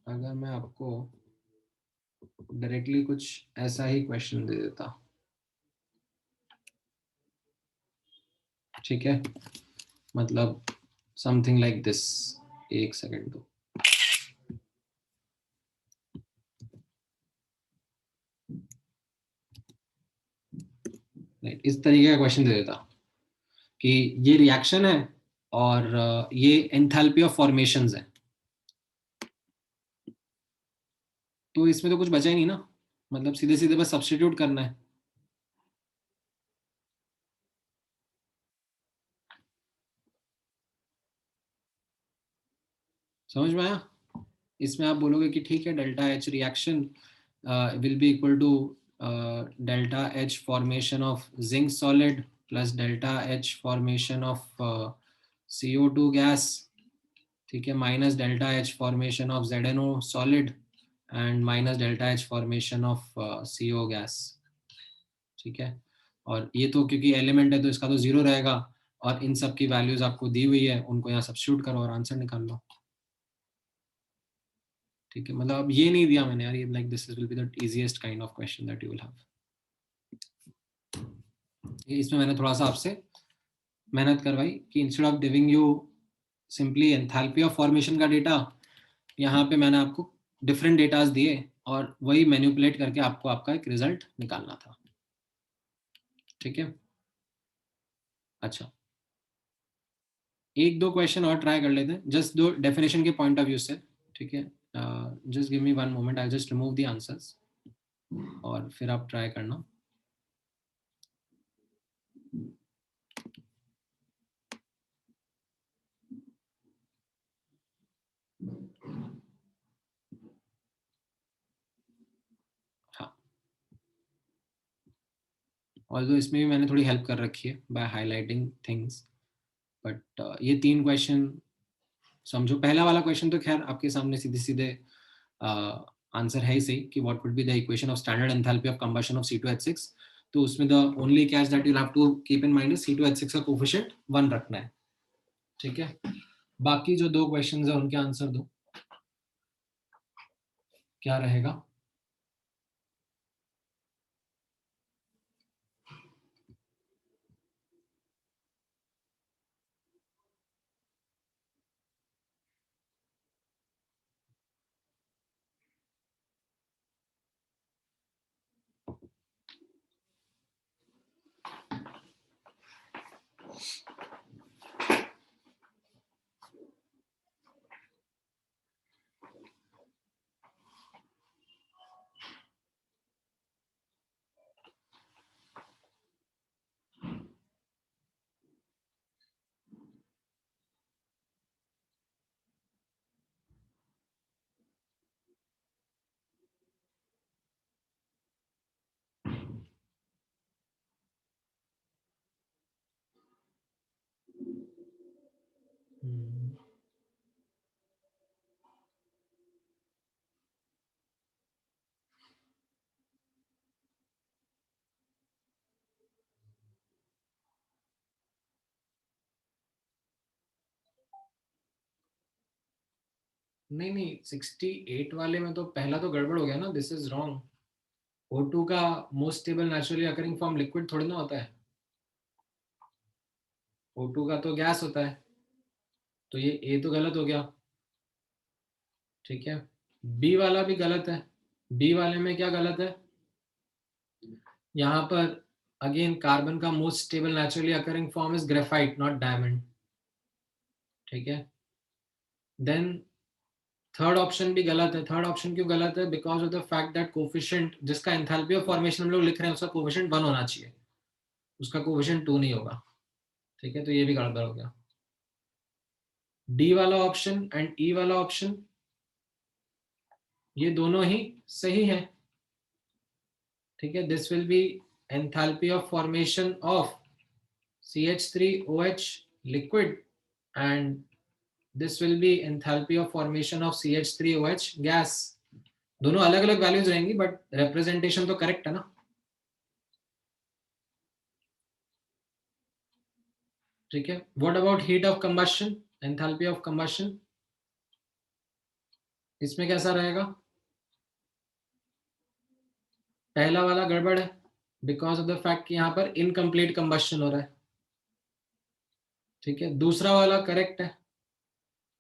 अगर मैं आपको डायरेक्टली कुछ ऐसा ही क्वेश्चन दे देता, ठीक है, मतलब समथिंग लाइक दिस, एक सेकंड दो। इस तरीके का क्वेश्चन दे देता कि ये रिएक्शन है और ये एंथैल्पी ऑफ फॉर्मेशंस है, तो इसमें तो कुछ बचा ही नहीं ना, मतलब सीधे सीधे बस सब्स्टिट्यूट करना है। समझ में आया? इसमें आप बोलोगे कि ठीक है, delta H reaction will be equal to delta H formation of zinc solid plus delta H formation of CO2 gas, ठीक है, minus delta H formation of ZNO solid and minus delta H formation of CO gas, ठीक है। और ये तो क्योंकि element है तो इसका तो जीरो रहेगा, और इन सब की वैल्यूज आपको दी हुई है, उनको यहाँ सब्स्टिट्यूट करो और आंसर निकाल लो, ठीक है। मतलब अब ये नहीं दिया मैंने यार, ये like this will be the easiest kind of question that you will have. इसमें मैंने थोड़ा सा आपसे मेहनत करवाई कि instead of giving you simply enthalpy of formation का डेटा, यहाँ पे मैंने आपको डिफरेंट डेटाज दिए और वही मैनिपुलेट करके आपको आपका एक रिजल्ट निकालना था, ठीक है। अच्छा, एक दो क्वेश्चन और ट्राई कर लेते हैं, जस्ट दो डेफिनेशन के पॉइंट ऑफ व्यू से, ठीक है। Just give me one moment, I just remove the answers और फिर आप ट्राई करना। हाँ, ऑल्दो इसमें भी मैंने थोड़ी हेल्प कर रखी है बाय हाईलाइटिंग थिंग्स, बट ये तीन क्वेश्चन समझो। पहला वाला क्वेश्चन तो खैर आपके सामने सीधे सीधे आंसर है ही सही कि what would be the equation of standard enthalpy of combustion of C2H6। तो उसमें the only catch that you have to keep in mind is C2H6 का कोफिशिएंट 1 रखना है, ठीक है। बाकी जो दो क्वेश्चंस है उनके आंसर दो, क्या रहेगा? नहीं 68 वाले में तो पहला तो गड़बड़ हो गया ना, दिस इज रॉन्ग। O2 का most stable naturally occurring form liquid थोड़ी ना होता है, O2 का तो गैस होता है, तो ये ए तो गलत हो गया। ठीक है, बी वाला भी गलत है। बी वाले में क्या गलत है, यहाँ पर अगेन कार्बन का most stable naturally occurring form is graphite not diamond. ठीक है, देन थर्ड ऑप्शन भी गलत है। थर्ड ऑप्शन क्यों गलत है, because of the fact that coefficient जिसका एंथैल्पी ऑफ फॉर्मेशन हम लोग लिख रहे हैं उसका कोफिशिएंट 1 होना चाहिए, उसका कोफिशिएंट 2 नहीं होगा। ठीक है, तो ये भी गड़बड़ हो गया। डी वाला ऑप्शन एंड ई वाला ऑप्शन ये दोनों ही सही है। ठीक है, this will be enthalpy of formation of CH3OH liquid and this will be enthalpy of formation of CH3OH gas। दोनों अलग अलग वैल्यूज रहेंगी बट रिप्रेजेंटेशन तो करेक्ट है ना। ठीक है, what about heat of combustion, enthalpy of combustion, इसमें कैसा रहेगा? पहला वाला गड़बड़ है बिकॉज ऑफ द फैक्ट कि यहाँ पर इनकम्प्लीट कंबशन हो रहा है। ठीक है, दूसरा वाला करेक्ट है,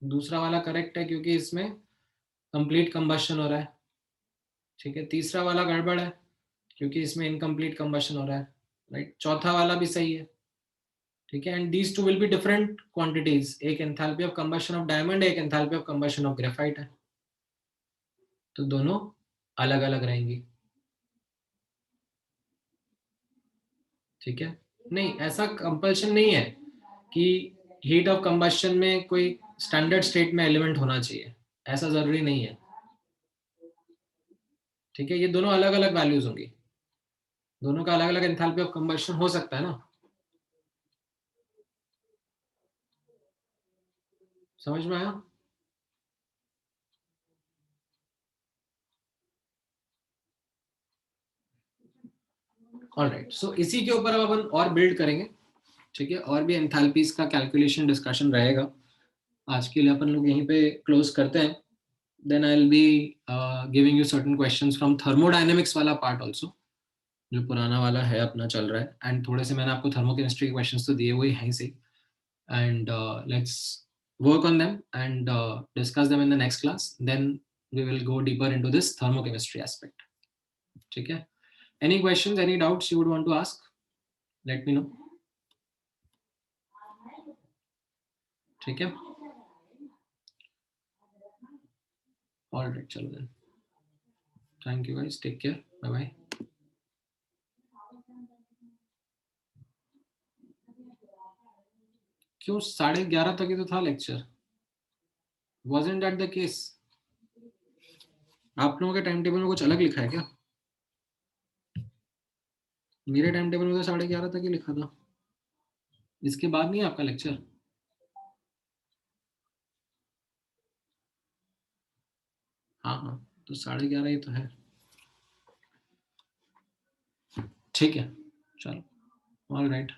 दूसरा वाला करेक्ट है क्योंकि इसमें कंप्लीट कंबशन हो रहा है। ठीक है, तीसरा वाला गड़बड़ है क्योंकि इसमें इनकम्प्लीट कंबशन हो रहा है। राइट, चौथा वाला भी सही है। ठीक है, and these two will be different quantities, एक enthalpy of combustion of diamond, एक enthalpy of combustion of graphite है, तो दोनों अलग अलग रहेंगी। ठीक है, नहीं ऐसा कंपल्शन नहीं है कि हीट ऑफ कंबशन में कोई स्टैंडर्ड स्टेट में एलिमेंट होना चाहिए, ऐसा जरूरी नहीं है। ठीक है, ये दोनों अलग अलग वैल्यूज होंगी, दोनों का अलग अलग एंथैल्पी ऑफ कंबशन हो सकता है ना। समझ में आया? ऑलराइट, सो इसी के ऊपर अब अपन और बिल्ड करेंगे। ठीक है, और भी एंथैल्पीज का कैलकुलेशन डिस्कशन रहेगा। आज के लिए अपन लोग यहीं पे क्लोज करते हैं। Then I will be giving you certain questions from thermodynamics वाला पार्ट आल्सो, जो पुराना वाला है अपना चल रहा है, एंड थोड़े से मैंने आपको थर्मोकेमिस्ट्री के क्वेश्चंस तो दिए हुए हैं से, and let's work on them and discuss them in the next class. Then we will go deeper into this thermochemistry aspect. ठीक है, any questions, any doubts you would want to ask, let me know. ठीक है, alright, चलो then, thank you guys, take care, bye bye. क्यों 11:30 तक ही तो था lecture, wasn't that the case? आप लोगों के टाइम टेबल में कुछ अलग लिखा है क्या? मेरे टाइम टेबल में तो 11:30 तक ही लिखा था, इसके बाद नहीं आपका लेक्चर? हाँ हाँ, तो 11:30 ही तो है। ठीक है, चलो, ऑल राइट।